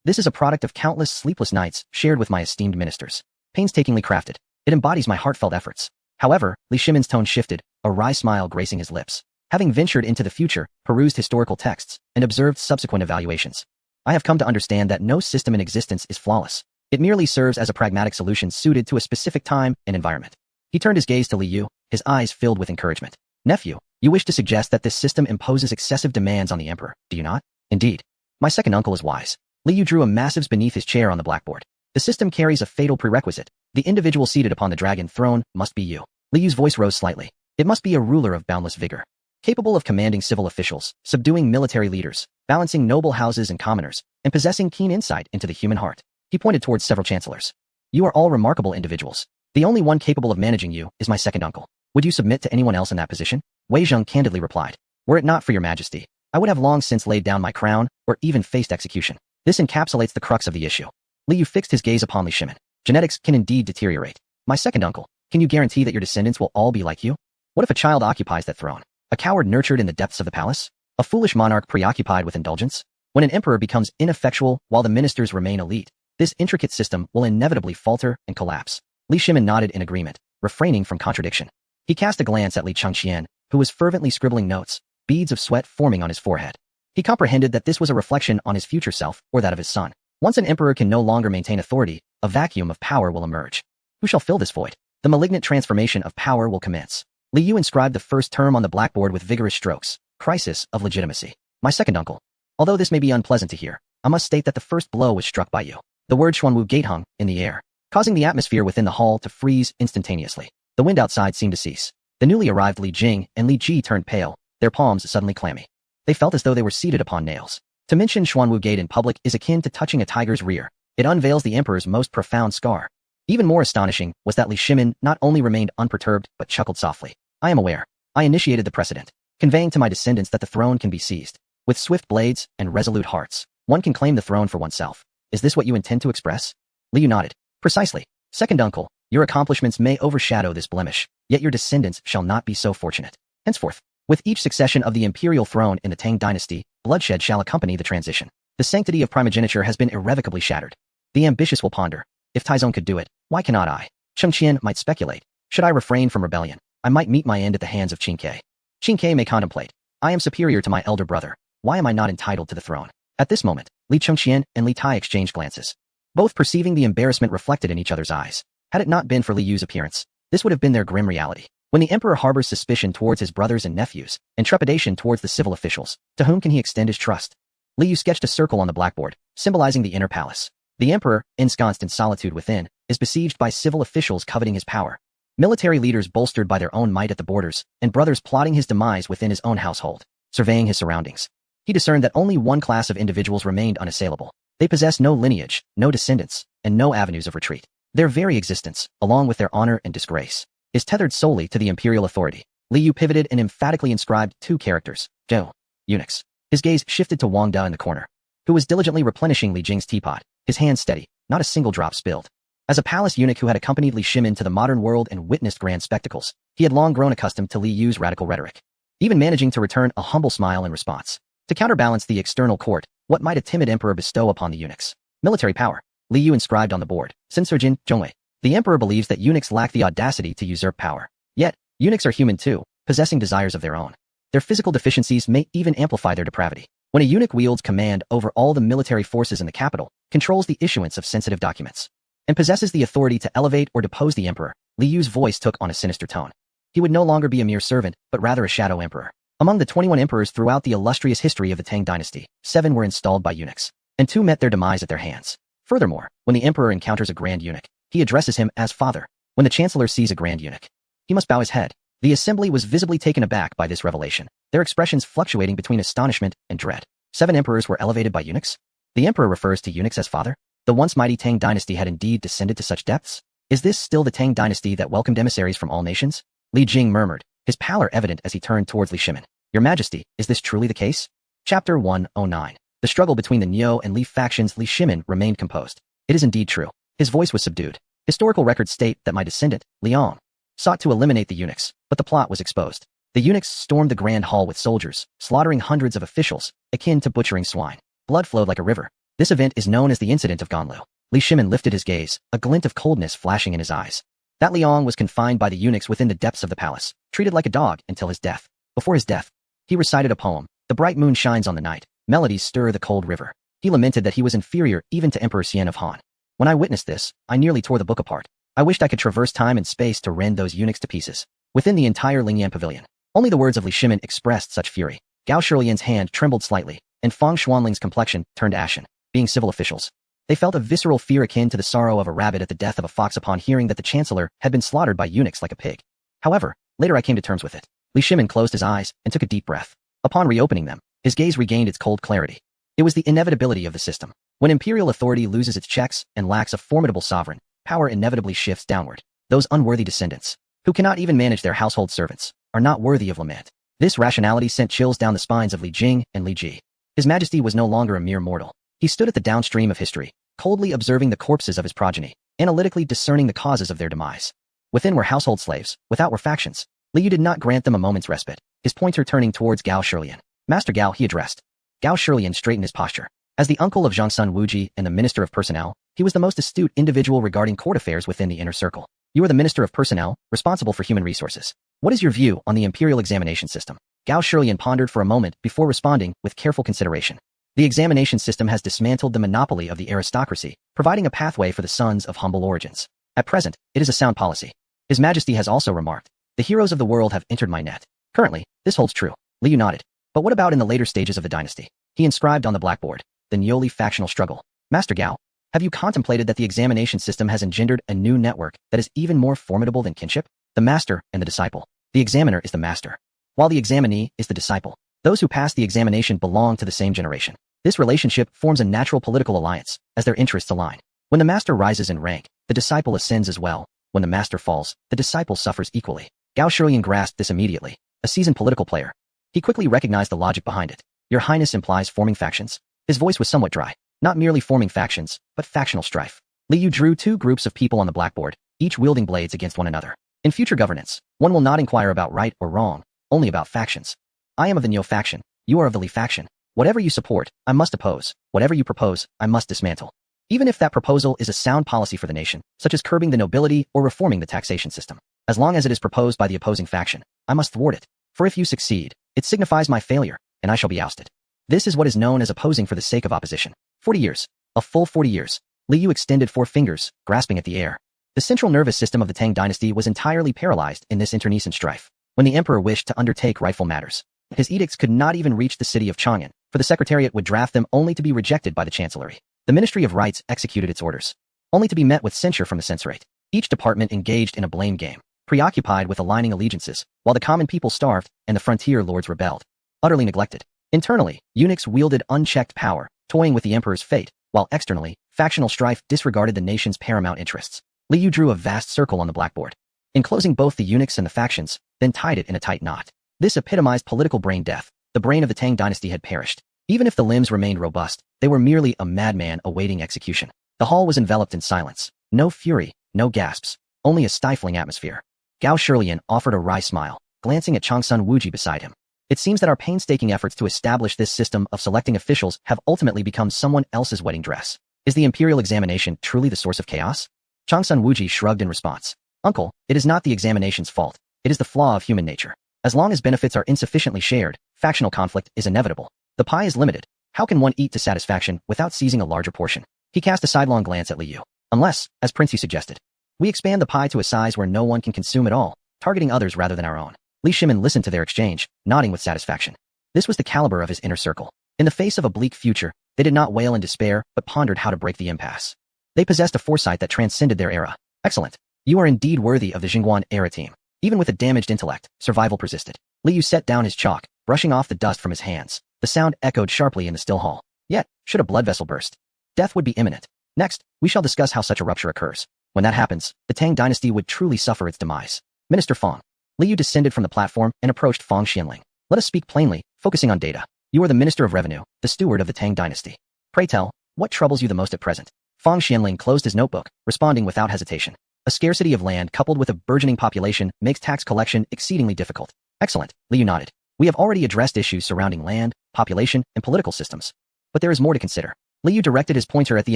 This is a product of countless sleepless nights shared with my esteemed ministers. Painstakingly crafted, it embodies my heartfelt efforts. However, Li Shimin's tone shifted, a wry smile gracing his lips. Having ventured into the future, perused historical texts, and observed subsequent evaluations, I have come to understand that no system in existence is flawless. It merely serves as a pragmatic solution suited to a specific time and environment. He turned his gaze to Li Yu, his eyes filled with encouragement. Nephew, you wish to suggest that this system imposes excessive demands on the emperor, do you not? Indeed. My second uncle is wise. Li Yu drew a massives beneath his chair on the blackboard. The system carries a fatal prerequisite. The individual seated upon the dragon throne must be you. Li Yu's voice rose slightly. It must be a ruler of boundless vigor, capable of commanding civil officials, subduing military leaders, balancing noble houses and commoners, and possessing keen insight into the human heart. He pointed towards several chancellors. You are all remarkable individuals. The only one capable of managing you is my second uncle. Would you submit to anyone else in that position? Wei Zheng candidly replied. Were it not for your majesty, I would have long since laid down my crown, or even faced execution. This encapsulates the crux of the issue. Li Yu fixed his gaze upon Li Shimin. Genetics can indeed deteriorate. My second uncle, can you guarantee that your descendants will all be like you? What if a child occupies that throne? A coward nurtured in the depths of the palace? A foolish monarch preoccupied with indulgence? When an emperor becomes ineffectual while the ministers remain elite, this intricate system will inevitably falter and collapse. Li Shimin nodded in agreement, refraining from contradiction. He cast a glance at Li Chengqian, who was fervently scribbling notes, beads of sweat forming on his forehead. He comprehended that this was a reflection on his future self or that of his son. Once an emperor can no longer maintain authority, a vacuum of power will emerge. Who shall fill this void? The malignant transformation of power will commence. Li Yu inscribed the first term on the blackboard with vigorous strokes. Crisis of legitimacy. My second uncle. Although this may be unpleasant to hear, I must state that the first blow was struck by you. The word Xuanwu Gate hung in the air, causing the atmosphere within the hall to freeze instantaneously. The wind outside seemed to cease. The newly arrived Li Jing and Li Ji turned pale, their palms suddenly clammy. They felt as though they were seated upon nails. To mention Xuanwu Gate in public is akin to touching a tiger's rear. It unveils the emperor's most profound scar. Even more astonishing was that Li Shimin not only remained unperturbed but chuckled softly. I am aware. I initiated the precedent, conveying to my descendants that the throne can be seized. With swift blades and resolute hearts, one can claim the throne for oneself. Is this what you intend to express? Li Yu nodded. Precisely. Second uncle, your accomplishments may overshadow this blemish, yet your descendants shall not be so fortunate. Henceforth, with each succession of the imperial throne in the Tang dynasty, bloodshed shall accompany the transition. The sanctity of primogeniture has been irrevocably shattered. The ambitious will ponder. If Taizong could do it, why cannot I? Chengqian might speculate. Should I refrain from rebellion, I might meet my end at the hands of Qingke. Qingke may contemplate. I am superior to my elder brother. Why am I not entitled to the throne? At this moment, Li Chengqian and Li Tai exchanged glances, both perceiving the embarrassment reflected in each other's eyes. Had it not been for Li Yu's appearance, this would have been their grim reality. When the emperor harbors suspicion towards his brothers and nephews, and trepidation towards the civil officials, to whom can he extend his trust? Li Yu sketched a circle on the blackboard, symbolizing the inner palace. The emperor, ensconced in solitude within, is besieged by civil officials coveting his power, military leaders bolstered by their own might at the borders, and brothers plotting his demise within his own household. Surveying his surroundings, he discerned that only one class of individuals remained unassailable. They possessed no lineage, no descendants, and no avenues of retreat. Their very existence, along with their honor and disgrace, is tethered solely to the imperial authority. Li Yu pivoted and emphatically inscribed two characters, Zhou, eunuchs. His gaze shifted to Wang Da in the corner, who was diligently replenishing Li Jing's teapot, his hands steady, not a single drop spilled. As a palace eunuch who had accompanied Li Shimin to the modern world and witnessed grand spectacles, he had long grown accustomed to Li Yu's radical rhetoric, even managing to return a humble smile in response. To counterbalance the external court, what might a timid emperor bestow upon the eunuchs? Military power. Li Yu inscribed on the board, Sinsurjin, Zhongwei. The emperor believes that eunuchs lack the audacity to usurp power. Yet, eunuchs are human too, possessing desires of their own. Their physical deficiencies may even amplify their depravity. When a eunuch wields command over all the military forces in the capital, controls the issuance of sensitive documents, and possesses the authority to elevate or depose the emperor, Li Yu's voice took on a sinister tone. He would no longer be a mere servant, but rather a shadow emperor. Among the 21 emperors throughout the illustrious history of the Tang dynasty, 7 were installed by eunuchs, and 2 met their demise at their hands. Furthermore, when the emperor encounters a grand eunuch, he addresses him as father. When the chancellor sees a grand eunuch, he must bow his head. The assembly was visibly taken aback by this revelation, their expressions fluctuating between astonishment and dread. 7 emperors were elevated by eunuchs? The emperor refers to eunuchs as father? The once mighty Tang dynasty had indeed descended to such depths? Is this still the Tang dynasty that welcomed emissaries from all nations? Li Jing murmured, his pallor evident as he turned towards Li Shimin. Your Majesty, is this truly the case? Chapter 109. The struggle between the Niu and Li factions. Li Shimin remained composed. It is indeed true. His voice was subdued. Historical records state that my descendant, Liang, sought to eliminate the eunuchs, but the plot was exposed. The eunuchs stormed the grand hall with soldiers, slaughtering hundreds of officials, akin to butchering swine. Blood flowed like a river. This event is known as the Incident of Ganlu. Li Shimin lifted his gaze, a glint of coldness flashing in his eyes. That Liang was confined by the eunuchs within the depths of the palace, treated like a dog until his death. Before his death, he recited a poem. The bright moon shines on the night. Melodies stir the cold river. He lamented that he was inferior even to Emperor Xian of Han. When I witnessed this, I nearly tore the book apart. I wished I could traverse time and space to rend those eunuchs to pieces. Within the entire Lingyan pavilion, only the words of Li Shimin expressed such fury. Gao Shilian's hand trembled slightly, and Fang Xuanling's complexion turned ashen. Being civil officials, they felt a visceral fear akin to the sorrow of a rabbit at the death of a fox upon hearing that the chancellor had been slaughtered by eunuchs like a pig. However, later I came to terms with it. Li Shimin closed his eyes and took a deep breath. Upon reopening them, his gaze regained its cold clarity. It was the inevitability of the system. When imperial authority loses its checks and lacks a formidable sovereign, power inevitably shifts downward. Those unworthy descendants, who cannot even manage their household servants, are not worthy of lament. This rationality sent chills down the spines of Li Jing and Li Ji. His Majesty was no longer a mere mortal. He stood at the downstream of history, coldly observing the corpses of his progeny, analytically discerning the causes of their demise. Within were household slaves, without were factions. Li Yu did not grant them a moment's respite, his pointer turning towards Gao Shilian. Master Gao, he addressed. Gao Shilian straightened his posture. As the uncle of Zhongsun Wuji and the Minister of Personnel, he was the most astute individual regarding court affairs within the inner circle. You are the Minister of Personnel, responsible for human resources. What is your view on the imperial examination system? Gao Shilian pondered for a moment before responding with careful consideration. The examination system has dismantled the monopoly of the aristocracy, providing a pathway for the sons of humble origins. At present, it is a sound policy. His Majesty has also remarked, the heroes of the world have entered my net. Currently, this holds true. Li Yu nodded. But what about in the later stages of the dynasty? He inscribed on the blackboard, the Niuli factional struggle. Master Gao, have you contemplated that the examination system has engendered a new network that is even more formidable than kinship? The master and the disciple. The examiner is the master, while the examinee is the disciple. Those who pass the examination belong to the same generation. This relationship forms a natural political alliance, as their interests align. When the master rises in rank, the disciple ascends as well. When the master falls, the disciple suffers equally. Gao Shilian grasped this immediately. A seasoned political player, he quickly recognized the logic behind it. Your Highness implies forming factions. His voice was somewhat dry. Not merely forming factions, but factional strife. Li Yu drew two groups of people on the blackboard, each wielding blades against one another. In future governance, one will not inquire about right or wrong, only about factions. I am of the Niu faction, you are of the Li faction. Whatever you support, I must oppose. Whatever you propose, I must dismantle. Even if that proposal is a sound policy for the nation, such as curbing the nobility or reforming the taxation system. As long as it is proposed by the opposing faction, I must thwart it. For if you succeed, it signifies my failure, and I shall be ousted. This is what is known as opposing for the sake of opposition. 40 years. A full 40 years. Li Yu extended 4 fingers, grasping at the air. The central nervous system of the Tang dynasty was entirely paralyzed in this internecine strife. When the emperor wished to undertake rightful matters, his edicts could not even reach the city of Chang'an, for the secretariat would draft them only to be rejected by the chancellery. The Ministry of Rights executed its orders, only to be met with censure from the censorate. Each department engaged in a blame game, preoccupied with aligning allegiances, while the common people starved and the frontier lords rebelled. Utterly neglected. Internally, eunuchs wielded unchecked power, toying with the emperor's fate, while externally, factional strife disregarded the nation's paramount interests. Li Yu drew a vast circle on the blackboard, enclosing both the eunuchs and the factions, then tied it in a tight knot. This epitomized political brain death. The brain of the Tang dynasty had perished. Even if the limbs remained robust, they were merely a madman awaiting execution. The hall was enveloped in silence. No fury, no gasps, only a stifling atmosphere. Gao Shilian offered a wry smile, glancing at Zhongsun Wuji beside him. It seems that our painstaking efforts to establish this system of selecting officials have ultimately become someone else's wedding dress. Is the imperial examination truly the source of chaos? Zhongsun Wuji shrugged in response. Uncle, it is not the examination's fault. It is the flaw of human nature. As long as benefits are insufficiently shared, factional conflict is inevitable. The pie is limited. How can one eat to satisfaction without seizing a larger portion? He cast a sidelong glance at Li Yu. Unless, as Prince Yu suggested, we expand the pie to a size where no one can consume it all, targeting others rather than our own. Li Shimin listened to their exchange, nodding with satisfaction. This was the caliber of his inner circle. In the face of a bleak future, they did not wail in despair, but pondered how to break the impasse. They possessed a foresight that transcended their era. Excellent. You are indeed worthy of the Jingguan era team. Even with a damaged intellect, survival persisted. Li Yu set down his chalk, brushing off the dust from his hands. The sound echoed sharply in the still hall. Yet, should a blood vessel burst, death would be imminent. Next, we shall discuss how such a rupture occurs. When that happens, the Tang dynasty would truly suffer its demise. Minister Fang. Li Yu descended from the platform and approached Fang Xianling. Let us speak plainly, focusing on data. You are the Minister of Revenue, the steward of the Tang dynasty. Pray tell, what troubles you the most at present? Fang Xianling closed his notebook, responding without hesitation. A scarcity of land coupled with a burgeoning population makes tax collection exceedingly difficult. Excellent, Li Yu nodded. We have already addressed issues surrounding land, population, and political systems. But there is more to consider. Li Yu directed his pointer at the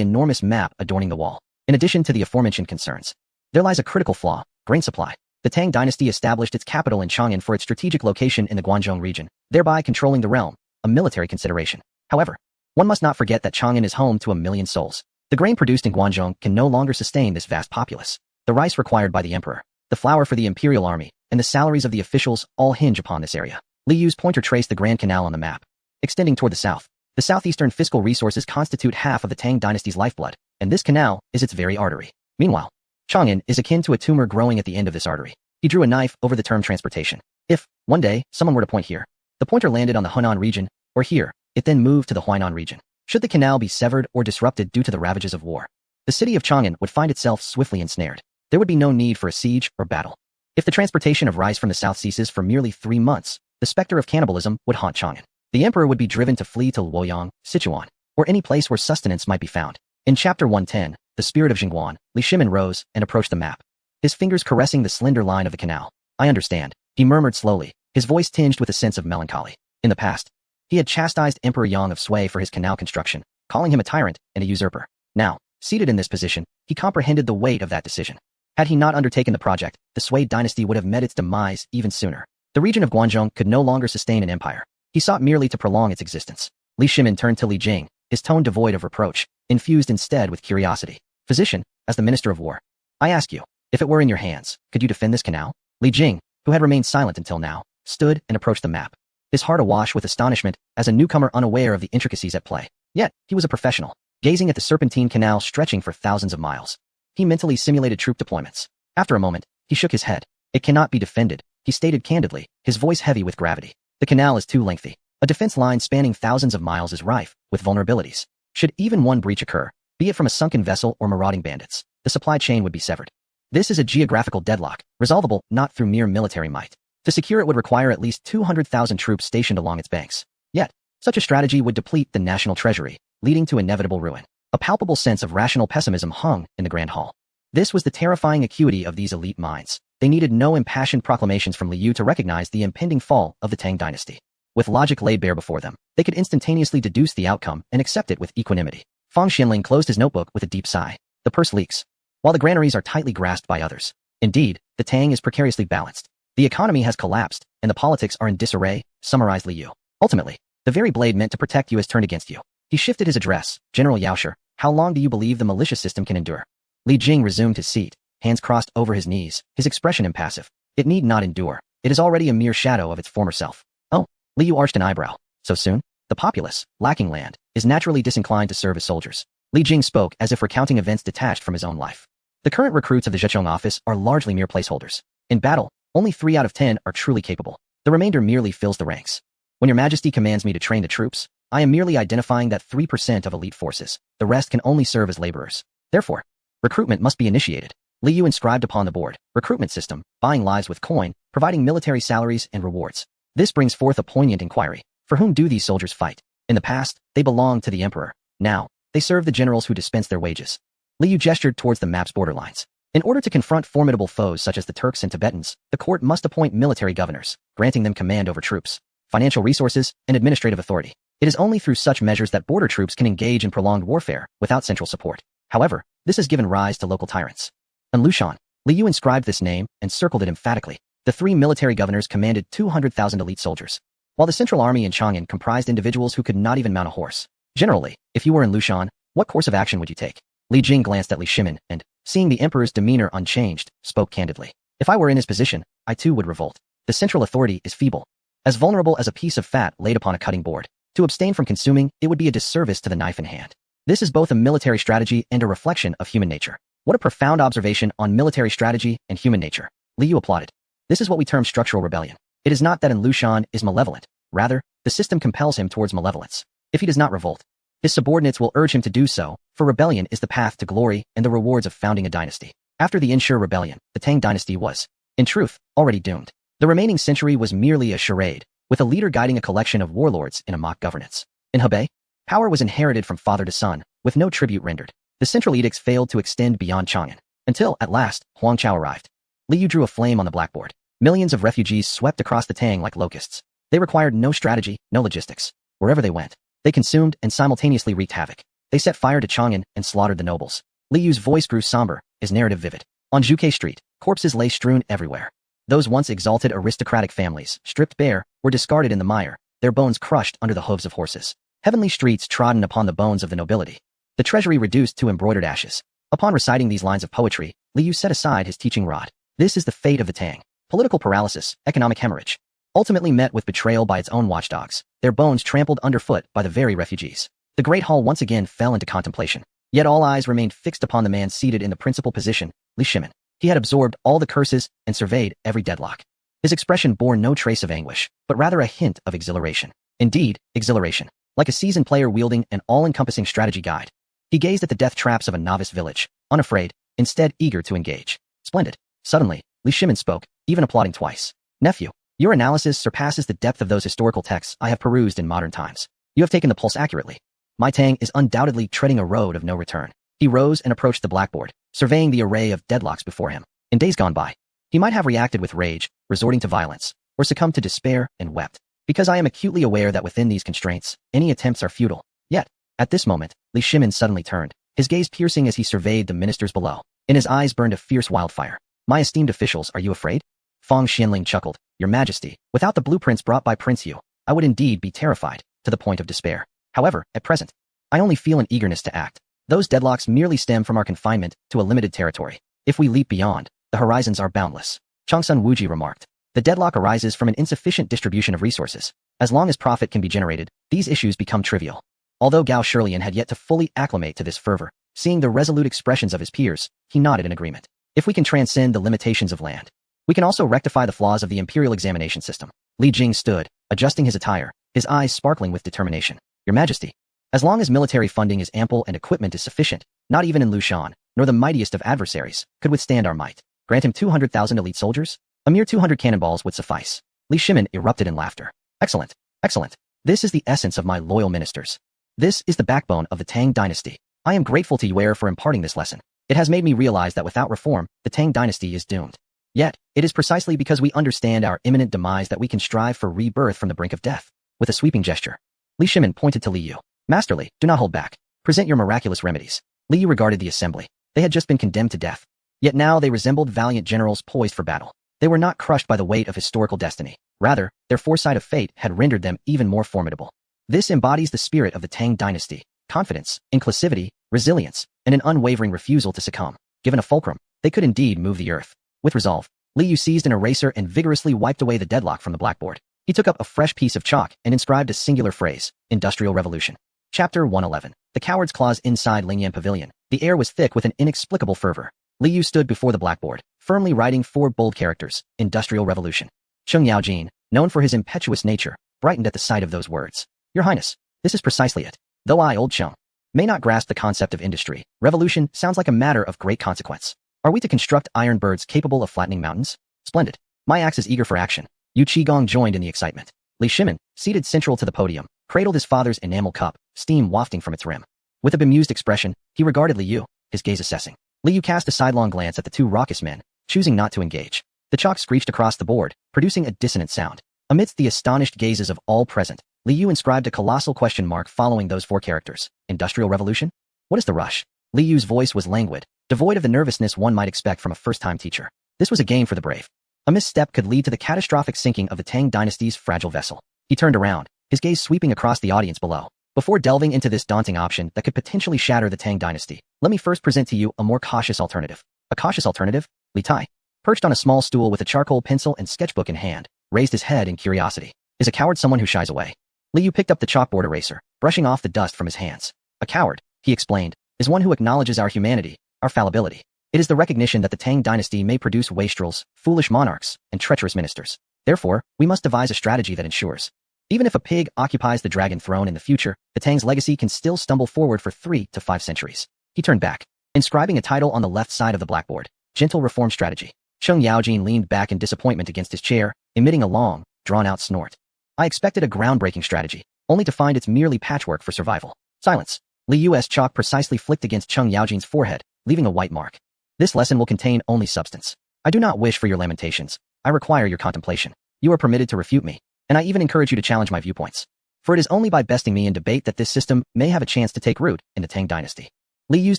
enormous map adorning the wall. In addition to the aforementioned concerns, there lies a critical flaw: grain supply. The Tang dynasty established its capital in Chang'an for its strategic location in the Guangzhou region, thereby controlling the realm, a military consideration. However, one must not forget that Chang'an is home to 1 million souls. The grain produced in Guangzhou can no longer sustain this vast populace. The rice required by the emperor, the flour for the imperial army, and the salaries of the officials all hinge upon this area. Li Yu's pointer traced the Grand Canal on the map, extending toward the south. The southeastern fiscal resources constitute half of the Tang dynasty's lifeblood, and this canal is its very artery. Meanwhile, Chang'an is akin to a tumor growing at the end of this artery. He drew a knife over the term transportation. If, one day, someone were to point here, the pointer landed on the Hunan region, or here, it then moved to the Huainan region. Should the canal be severed or disrupted due to the ravages of war, the city of Chang'an would find itself swiftly ensnared. There would be no need for a siege or battle. If the transportation of rice from the south ceases for merely 3 months, the specter of cannibalism would haunt Chang'an. The emperor would be driven to flee to Luoyang, Sichuan, or any place where sustenance might be found. In chapter 110, the spirit of Jingguan, Li Shimin rose and approached the map, his fingers caressing the slender line of the canal. I understand, he murmured slowly, his voice tinged with a sense of melancholy. In the past, he had chastised Emperor Yang of Sui for his canal construction, calling him a tyrant and a usurper. Now, seated in this position, he comprehended the weight of that decision. Had he not undertaken the project, the Sui dynasty would have met its demise even sooner. The region of Guangzhou could no longer sustain an empire. He sought merely to prolong its existence. Li Shimin turned to Li Jing, his tone devoid of reproach, infused instead with curiosity. Physician, as the Minister of War, I ask you, if it were in your hands, could you defend this canal? Li Jing, who had remained silent until now, stood and approached the map, his heart awash with astonishment as a newcomer unaware of the intricacies at play. Yet, he was a professional, gazing at the serpentine canal stretching for thousands of miles. He mentally simulated troop deployments. After a moment, he shook his head. It cannot be defended, he stated candidly, his voice heavy with gravity. The canal is too lengthy. A defense line spanning thousands of miles is rife with vulnerabilities. Should even one breach occur, be it from a sunken vessel or marauding bandits, the supply chain would be severed. This is a geographical deadlock, resolvable not through mere military might. To secure it would require at least 200,000 troops stationed along its banks. Yet, such a strategy would deplete the national treasury, leading to inevitable ruin. A palpable sense of rational pessimism hung in the Grand Hall. This was the terrifying acuity of these elite minds. They needed no impassioned proclamations from Li Yu to recognize the impending fall of the Tang dynasty. With logic laid bare before them, they could instantaneously deduce the outcome and accept it with equanimity. Fang Xianling closed his notebook with a deep sigh. The purse leaks, while the granaries are tightly grasped by others. Indeed, the Tang is precariously balanced. The economy has collapsed, and the politics are in disarray, summarized Li Yu. Ultimately, the very blade meant to protect you has turned against you. He shifted his address. General Yaoshe, how long do you believe the militia system can endure? Li Jing resumed his seat, hands crossed over his knees, his expression impassive. It need not endure. It is already a mere shadow of its former self. Oh, Li Yu arched an eyebrow. So soon? The populace, lacking land, is naturally disinclined to serve as soldiers. Li Jing spoke as if recounting events detached from his own life. The current recruits of the Zhejiang office are largely mere placeholders. In battle, only 3 out of 10 are truly capable. The remainder merely fills the ranks. When your majesty commands me to train the troops, I am merely identifying that 3% of elite forces. The rest can only serve as laborers. Therefore, recruitment must be initiated. Li Yu inscribed upon the board, recruitment system, buying lives with coin, providing military salaries and rewards. This brings forth a poignant inquiry. For whom do these soldiers fight? In the past, they belonged to the emperor. Now, they serve the generals who dispense their wages. Li Yu gestured towards the map's borderlines. In order to confront formidable foes such as the Turks and Tibetans, the court must appoint military governors, granting them command over troops, financial resources, and administrative authority. It is only through such measures that border troops can engage in prolonged warfare without central support. However, this has given rise to local tyrants. On Lushan, Li Yu inscribed this name and circled it emphatically. The 3 military governors commanded 200,000 elite soldiers, while the central army in Chang'an comprised individuals who could not even mount a horse. Generally, if you were in Lushan, what course of action would you take? Li Jing glanced at Li Shimin and, seeing the emperor's demeanor unchanged, spoke candidly. If I were in his position, I too would revolt. The central authority is feeble, as vulnerable as a piece of fat laid upon a cutting board. To abstain from consuming, it would be a disservice to the knife in hand. This is both a military strategy and a reflection of human nature. What a profound observation on military strategy and human nature. Li Yu applauded. This is what we term structural rebellion. It is not that in Lushan is malevolent. Rather, the system compels him towards malevolence. If he does not revolt, his subordinates will urge him to do so, for rebellion is the path to glory and the rewards of founding a dynasty. After the Ensure rebellion, the Tang dynasty was, in truth, already doomed. The remaining century was merely a charade, with a leader guiding a collection of warlords in a mock governance. In Hebei, power was inherited from father to son, with no tribute rendered. The central edicts failed to extend beyond Chang'an, until, at last, Huang Chao arrived. Li Yu drew a flame on the blackboard. Millions of refugees swept across the Tang like locusts. They required no strategy, no logistics. Wherever they went, they consumed and simultaneously wreaked havoc. They set fire to Chang'an and slaughtered the nobles. Li Yu's voice grew somber, his narrative vivid. On Zhuke Street, corpses lay strewn everywhere. Those once exalted aristocratic families, stripped bare, were discarded in the mire, their bones crushed under the hooves of horses. Heavenly streets trodden upon the bones of the nobility. The treasury reduced to embroidered ashes. Upon reciting these lines of poetry, Li Yu set aside his teaching rod. This is the fate of the Tang. Political paralysis, economic hemorrhage. Ultimately met with betrayal by its own watchdogs, their bones trampled underfoot by the very refugees. The great hall once again fell into contemplation. Yet all eyes remained fixed upon the man seated in the principal position, Li Shimin. He had absorbed all the curses and surveyed every deadlock. His expression bore no trace of anguish, but rather a hint of exhilaration. Indeed, exhilaration. Like a seasoned player wielding an all-encompassing strategy guide. He gazed at the death traps of a novice village, unafraid, instead eager to engage. Splendid. Suddenly, Li Shimin spoke, even applauding twice. Nephew, your analysis surpasses the depth of those historical texts I have perused in modern times. You have taken the pulse accurately. My Tang is undoubtedly treading a road of no return. He rose and approached the blackboard, surveying the array of deadlocks before him. In days gone by, he might have reacted with rage, resorting to violence, or succumbed to despair and wept. Because I am acutely aware that within these constraints, any attempts are futile. Yet, at this moment, Li Shimin suddenly turned, his gaze piercing as he surveyed the ministers below. In his eyes burned a fierce wildfire. My esteemed officials, are you afraid? Fang Xianling chuckled. Your Majesty, without the blueprints brought by Prince Yu, I would indeed be terrified, to the point of despair. However, at present, I only feel an eagerness to act. Those deadlocks merely stem from our confinement to a limited territory. If we leap beyond, the horizons are boundless. Changsun Wuji remarked. The deadlock arises from an insufficient distribution of resources. As long as profit can be generated, these issues become trivial. Although Gao Shirlian had yet to fully acclimate to this fervor, seeing the resolute expressions of his peers, he nodded in agreement. If we can transcend the limitations of land, we can also rectify the flaws of the imperial examination system. Li Jing stood, adjusting his attire, his eyes sparkling with determination. Your Majesty, as long as military funding is ample and equipment is sufficient, not even in Lushan, nor the mightiest of adversaries, could withstand our might. Grant him 200,000 elite soldiers? A mere 200 cannonballs would suffice. Li Shimin erupted in laughter. Excellent, excellent. This is the essence of my loyal ministers. This is the backbone of the Tang dynasty. I am grateful to Yuer for imparting this lesson. It has made me realize that without reform, the Tang dynasty is doomed. Yet, it is precisely because we understand our imminent demise that we can strive for rebirth from the brink of death. With a sweeping gesture, Li Shimin pointed to Li Yu. Masterly, do not hold back. Present your miraculous remedies. Li Yu regarded the assembly. They had just been condemned to death. Yet now they resembled valiant generals poised for battle. They were not crushed by the weight of historical destiny. Rather, their foresight of fate had rendered them even more formidable. This embodies the spirit of the Tang dynasty. Confidence, inclusivity, resilience, and an unwavering refusal to succumb. Given a fulcrum, they could indeed move the earth. With resolve, Li Yu seized an eraser and vigorously wiped away the deadlock from the blackboard. He took up a fresh piece of chalk and inscribed a singular phrase, Industrial Revolution. Chapter 111. The Coward's Claws. Inside Lingyan Pavilion, the air was thick with an inexplicable fervor. Li Yu stood before the blackboard, firmly writing 4 bold characters, Industrial Revolution. Cheng Yaojin, known for his impetuous nature, brightened at the sight of those words. Your Highness, this is precisely it. Though I, old Cheng, may not grasp the concept of industry, revolution sounds like a matter of great consequence. Are we to construct iron birds capable of flattening mountains? Splendid. My axe is eager for action. Yu Qigong joined in the excitement. Li Shimin, seated central to the podium, cradled his father's enamel cup, steam wafting from its rim. With a bemused expression, he regarded Li Yu, his gaze assessing. Li Yu cast a sidelong glance at the 2 raucous men, choosing not to engage. The chalk screeched across the board, producing a dissonant sound. Amidst the astonished gazes of all present, Li Yu inscribed a colossal question mark following those 4 characters. Industrial Revolution? What is the rush? Li Yu's voice was languid, devoid of the nervousness one might expect from a first-time teacher. This was a game for the brave. A misstep could lead to the catastrophic sinking of the Tang dynasty's fragile vessel. He turned around, his gaze sweeping across the audience below. Before delving into this daunting option that could potentially shatter the Tang dynasty, let me first present to you a more cautious alternative. A cautious alternative? Li Tai, perched on a small stool with a charcoal pencil and sketchbook in hand, raised his head in curiosity. Is a coward someone who shies away? Li Yu picked up the chalkboard eraser, brushing off the dust from his hands. A coward, he explained, is one who acknowledges our humanity, our fallibility. It is the recognition that the Tang dynasty may produce wastrels, foolish monarchs, and treacherous ministers. Therefore, we must devise a strategy that ensures, even if a pig occupies the dragon throne in the future, the Tang's legacy can still stumble forward for 3 to 5 centuries. He turned back, inscribing a title on the left side of the blackboard, Gentle Reform Strategy. Cheng Yaojin leaned back in disappointment against his chair, emitting a long, drawn-out snort. I expected a groundbreaking strategy, only to find it's merely patchwork for survival. Silence. Li Yu's chalk precisely flicked against Cheng Yaojin's forehead, leaving a white mark. This lesson will contain only substance. I do not wish for your lamentations. I require your contemplation. You are permitted to refute me, and I even encourage you to challenge my viewpoints. for it is only by besting me in debate that this system may have a chance to take root in the Tang dynasty. Li Yu's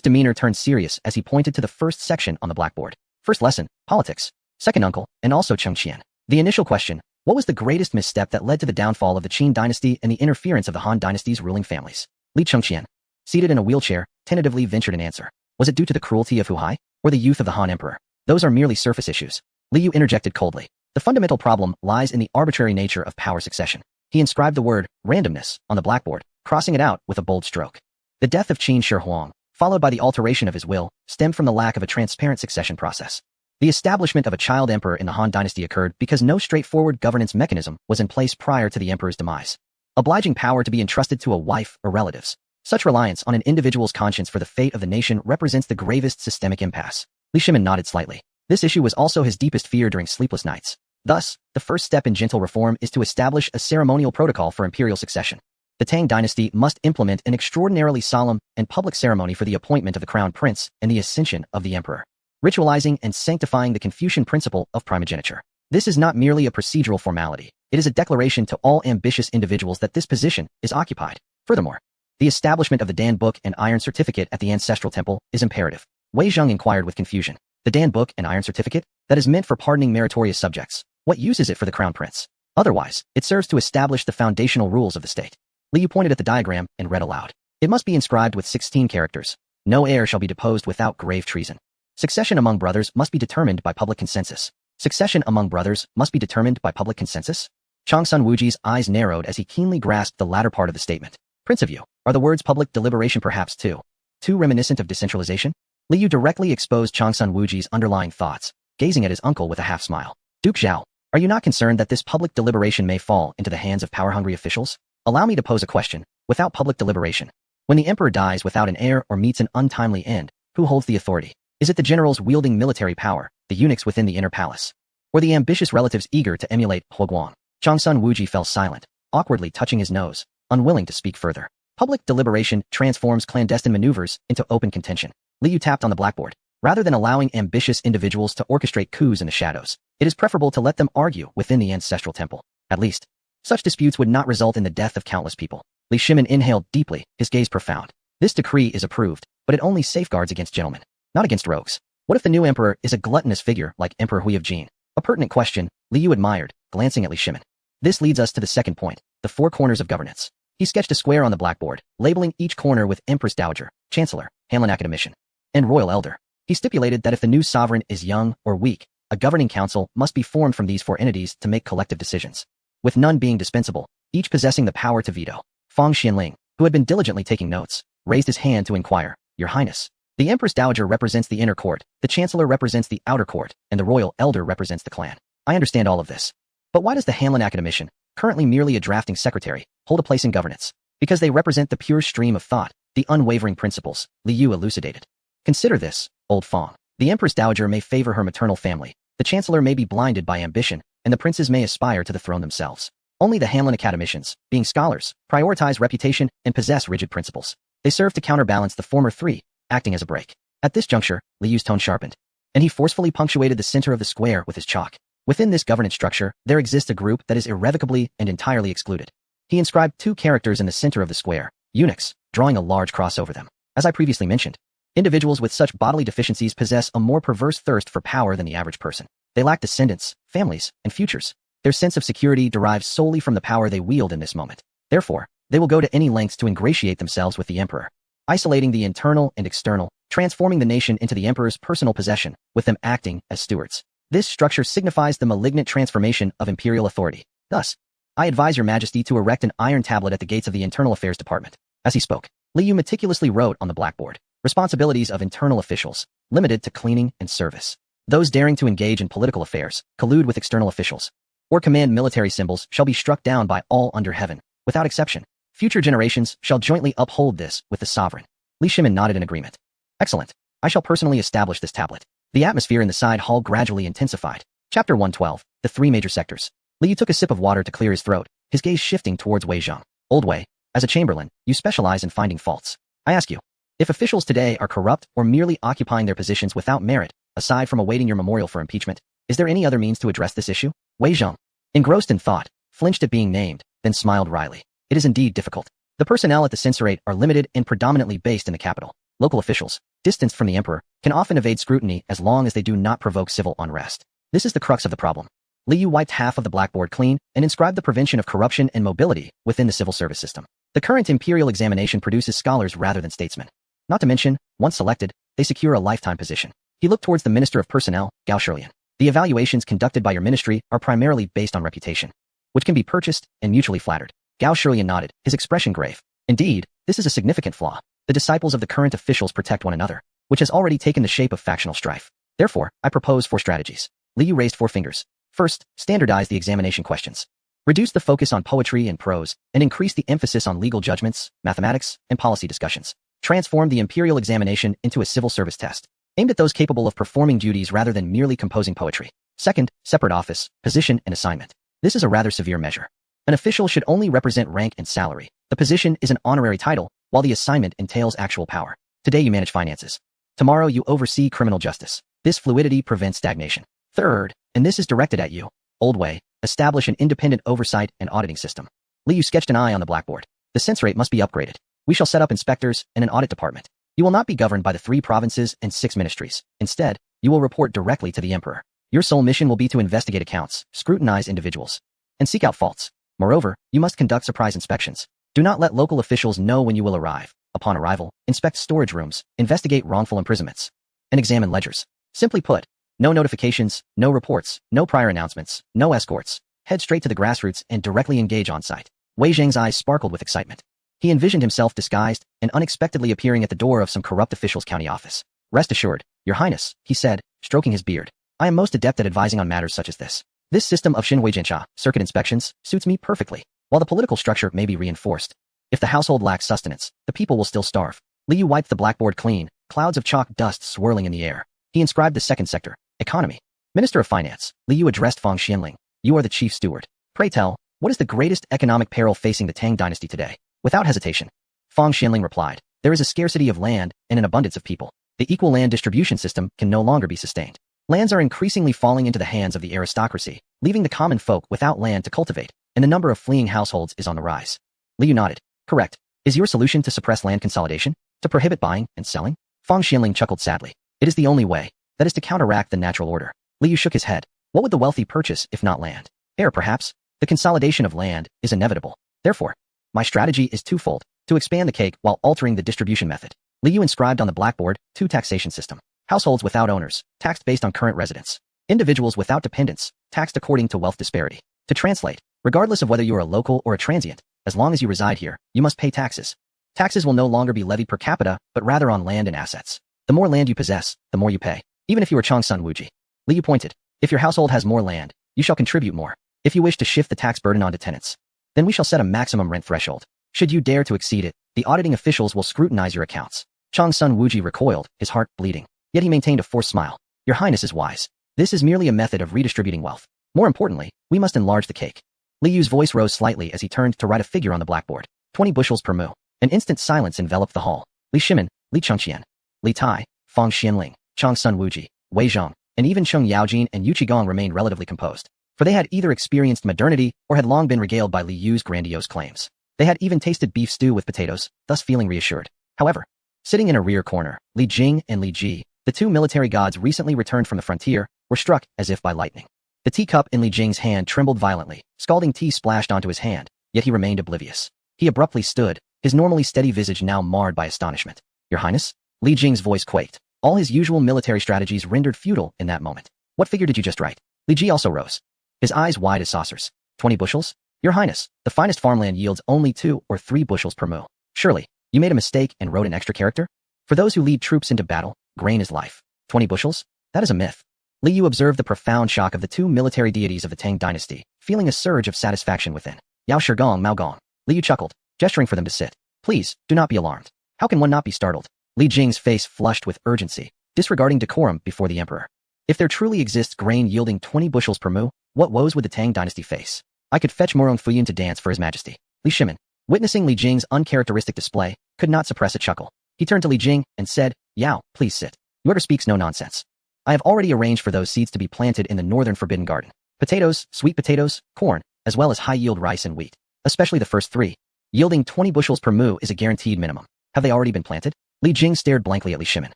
demeanor turned serious as he pointed to the first section on the blackboard. First lesson, politics. Second uncle, and also Cheng Qian. The initial question, what was the greatest misstep that led to the downfall of the Qin dynasty and the interference of the Han dynasty's ruling families? Li Chengqian, seated in a wheelchair, tentatively ventured an answer. Was it due to the cruelty of Hu Hai, or the youth of the Han emperor? Those are merely surface issues. Li Yu interjected coldly. The fundamental problem lies in the arbitrary nature of power succession. He inscribed the word randomness on the blackboard, crossing it out with a bold stroke. The death of Qin Shi Huang, followed by the alteration of his will, stemmed from the lack of a transparent succession process. The establishment of a child emperor in the Han dynasty occurred because no straightforward governance mechanism was in place prior to the emperor's demise, obliging power to be entrusted to a wife or relatives. Such reliance on an individual's conscience for the fate of the nation represents the gravest systemic impasse. Li Shimin nodded slightly. This issue was also his deepest fear during sleepless nights. Thus, the first step in gentle reform is to establish a ceremonial protocol for imperial succession. The Tang dynasty must implement an extraordinarily solemn and public ceremony for the appointment of the crown prince and the ascension of the emperor, ritualizing and sanctifying the Confucian principle of primogeniture. This is not merely a procedural formality. It is a declaration to all ambitious individuals that this position is occupied. Furthermore, the establishment of the Dan Book and Iron Certificate at the ancestral temple is imperative. Wei Zheng inquired with confusion. The Dan Book and Iron Certificate? That is meant for pardoning meritorious subjects. What use is it for the crown prince? Otherwise, it serves to establish the foundational rules of the state. Li Yu pointed at the diagram and read aloud. It must be inscribed with 16 characters. No heir shall be deposed without grave treason. Succession among brothers must be determined by public consensus. Succession among brothers must be determined by public consensus? Changsun Wuji's eyes narrowed as he keenly grasped the latter part of the statement. Prince of Yu, are the words public deliberation perhaps too reminiscent of decentralization? Li Yu directly exposed Changsun Wuji's underlying thoughts, gazing at his uncle with a half-smile. Duke Zhao, are you not concerned that this public deliberation may fall into the hands of power-hungry officials? Allow me to pose a question. Without public deliberation, when the emperor dies without an heir or meets an untimely end, who holds the authority? Is it the generals wielding military power, the eunuchs within the inner palace, or the ambitious relatives eager to emulate Huoguang? Changsun Wuji fell silent, awkwardly touching his nose, unwilling to speak further. Public deliberation transforms clandestine maneuvers into open contention. Li Yu tapped on the blackboard. Rather than allowing ambitious individuals to orchestrate coups in the shadows, it is preferable to let them argue within the ancestral temple. At least, such disputes would not result in the death of countless people. Li Shimin inhaled deeply, his gaze profound. This decree is approved, but it only safeguards against gentlemen, not against rogues. What if the new emperor is a gluttonous figure like Emperor Hui of Jin? A pertinent question, Li Yu admired, glancing at Li Shimin. This leads us to the second point, the four corners of governance. He sketched a square on the blackboard, labeling each corner with Empress Dowager, Chancellor, Hanlin Academician, and Royal Elder. He stipulated that if the new sovereign is young or weak, a governing council must be formed from these four entities to make collective decisions, with none being dispensable, each possessing the power to veto. Fang Xianling, who had been diligently taking notes, raised his hand to inquire, Your Highness. The Empress Dowager represents the inner court, the Chancellor represents the outer court, and the Royal Elder represents the clan. I understand all of this. But why does the Hanlin Academician, currently merely a drafting secretary, hold a place in governance? Because they represent the pure stream of thought, the unwavering principles, Li Yu elucidated. Consider this, old Fang. The Empress Dowager may favor her maternal family, the Chancellor may be blinded by ambition, and the princes may aspire to the throne themselves. Only the Hanlin Academicians, being scholars, prioritize reputation and possess rigid principles. They serve to counterbalance the former three, acting as a brake. At this juncture, Li Yu's tone sharpened, and he forcefully punctuated the center of the square with his chalk. Within this governance structure, there exists a group that is irrevocably and entirely excluded. He inscribed two characters in the center of the square, eunuchs, drawing a large cross over them. As I previously mentioned, individuals with such bodily deficiencies possess a more perverse thirst for power than the average person. They lack descendants, families, and futures. Their sense of security derives solely from the power they wield in this moment. Therefore, they will go to any lengths to ingratiate themselves with the emperor, isolating the internal and external, transforming the nation into the emperor's personal possession, with them acting as stewards. This structure signifies the malignant transformation of imperial authority. Thus, I advise your majesty to erect an iron tablet at the gates of the Internal Affairs Department. As he spoke, Li Yu meticulously wrote on the blackboard, responsibilities of internal officials, limited to cleaning and service. Those daring to engage in political affairs, collude with external officials, or command military symbols shall be struck down by all under heaven, without exception. Future generations shall jointly uphold this with the sovereign. Li Shimin nodded in agreement. Excellent. I shall personally establish this tablet. The atmosphere in the side hall gradually intensified. Chapter 112, the three major sectors. Li Yu took a sip of water to clear his throat, his gaze shifting towards Wei Zheng. Old Wei, as a chamberlain, you specialize in finding faults. I ask you, if officials today are corrupt or merely occupying their positions without merit, aside from awaiting your memorial for impeachment, is there any other means to address this issue? Wei Zheng, engrossed in thought, flinched at being named, then smiled wryly. It is indeed difficult. The personnel at the censorate are limited and predominantly based in the capital. Local officials, distanced from the emperor, can often evade scrutiny as long as they do not provoke civil unrest. This is the crux of the problem. Li Yu wiped half of the blackboard clean and inscribed the prevention of corruption and mobility within the civil service system. The current imperial examination produces scholars rather than statesmen. Not to mention, once selected, they secure a lifetime position. He looked towards the Minister of Personnel, Gao Shilian. The evaluations conducted by your ministry are primarily based on reputation, which can be purchased and mutually flattered. Gao Shilian nodded, his expression grave. Indeed, this is a significant flaw. The disciples of the current officials protect one another, which has already taken the shape of factional strife. Therefore, I propose 4 strategies. Li Yu raised 4 fingers. First, standardize the examination questions. Reduce the focus on poetry and prose, and increase the emphasis on legal judgments, mathematics, and policy discussions. Transform the imperial examination into a civil service test, aimed at those capable of performing duties rather than merely composing poetry. Second, separate office, position, and assignment. This is a rather severe measure. An official should only represent rank and salary. The position is an honorary title, while the assignment entails actual power. Today you manage finances. Tomorrow you oversee criminal justice. This fluidity prevents stagnation. Third, and this is directed at you, old way, establish an independent oversight and auditing system. Li Yu sketched an eye on the blackboard. The censorate must be upgraded. We shall set up inspectors and an audit department. You will not be governed by the 3 provinces and 6 ministries. Instead, you will report directly to the emperor. Your sole mission will be to investigate accounts, scrutinize individuals, and seek out faults. Moreover, you must conduct surprise inspections. Do not let local officials know when you will arrive. Upon arrival, inspect storage rooms, investigate wrongful imprisonments, and examine ledgers. Simply put, no notifications, no reports, no prior announcements, no escorts. Head straight to the grassroots and directly engage on site. Wei Zhang's eyes sparkled with excitement. He envisioned himself disguised and unexpectedly appearing at the door of some corrupt official's county office. Rest assured, Your Highness, he said, stroking his beard. I am most adept at advising on matters such as this. This system of Xinhui Jinsha, circuit inspections, suits me perfectly. While the political structure may be reinforced, if the household lacks sustenance, the people will still starve. Li Yu wiped the blackboard clean, clouds of chalk dust swirling in the air. He inscribed the second sector, economy. Minister of Finance, Li Yu addressed Fang Xianling. You are the chief steward. Pray tell, what is the greatest economic peril facing the Tang dynasty today? Without hesitation, Fang Xianling replied, there is a scarcity of land and an abundance of people. The equal land distribution system can no longer be sustained. Lands are increasingly falling into the hands of the aristocracy, leaving the common folk without land to cultivate, and the number of fleeing households is on the rise. Li Yu nodded. Correct. Is your solution to suppress land consolidation? To prohibit buying and selling? Fang Xianling chuckled sadly. It is the only way. That is to counteract the natural order. Li Yu shook his head. What would the wealthy purchase if not land? Air, perhaps? The consolidation of land is inevitable. Therefore, my strategy is twofold. To expand the cake while altering the distribution method. Li Yu inscribed on the blackboard 2 taxation system. Households without owners, taxed based on current residence. Individuals without dependents, taxed according to wealth disparity. To translate, regardless of whether you are a local or a transient, as long as you reside here, you must pay taxes. Taxes will no longer be levied per capita, but rather on land and assets. The more land you possess, the more you pay. Even if you are Changsun Wuji. Li Yu pointed. If your household has more land, you shall contribute more. If you wish to shift the tax burden onto tenants, then we shall set a maximum rent threshold. Should you dare to exceed it, the auditing officials will scrutinize your accounts. Changsun Wuji recoiled, his heart bleeding. Yet he maintained a forced smile. Your Highness is wise. This is merely a method of redistributing wealth. More importantly, we must enlarge the cake. Li Yu's voice rose slightly as he turned to write a figure on the blackboard. 20 bushels per mu. An instant silence enveloped the hall. Li Shimin, Li Chengqian, Li Tai, Fang Xianling, Changsun Wuji, Wei Zhang, and even Cheng Yaojin and Yu Qigong remained relatively composed. For they had either experienced modernity or had long been regaled by Li Yu's grandiose claims. They had even tasted beef stew with potatoes, thus feeling reassured. However, sitting in a rear corner, Li Jing and Li Ji, the 2 military gods recently returned from the frontier, were struck as if by lightning. The teacup in Li Jing's hand trembled violently, scalding tea splashed onto his hand, yet he remained oblivious. He abruptly stood, his normally steady visage now marred by astonishment. Your Highness? Li Jing's voice quaked. All his usual military strategies rendered futile in that moment. What figure did you just write? Li Ji also rose, his eyes wide as saucers. 20 bushels? Your Highness, the finest farmland yields only 2 or 3 bushels per mu. Surely, you made a mistake and wrote an extra character? For those who lead troops into battle, grain is life. 20 bushels? That is a myth. Li Yu observed the profound shock of the 2 military deities of the Tang dynasty, feeling a surge of satisfaction within. Yao Shigong, Mao Gong. Li Yu chuckled, gesturing for them to sit. Please, do not be alarmed. How can one not be startled? Li Jing's face flushed with urgency, disregarding decorum before the emperor. If there truly exists grain yielding 20 bushels per mu, what woes would the Tang dynasty face? I could fetch Murong Fuyun to dance for his majesty. Li Shimin, witnessing Li Jing's uncharacteristic display, could not suppress a chuckle. He turned to Li Jing and said, Yao, please sit. Whoever speaks no nonsense. I have already arranged for those seeds to be planted in the northern Forbidden Garden. Potatoes, sweet potatoes, corn, as well as high-yield rice and wheat. Especially the first 3. Yielding 20 bushels per mu is a guaranteed minimum. Have they already been planted? Li Jing stared blankly at Li Shimin,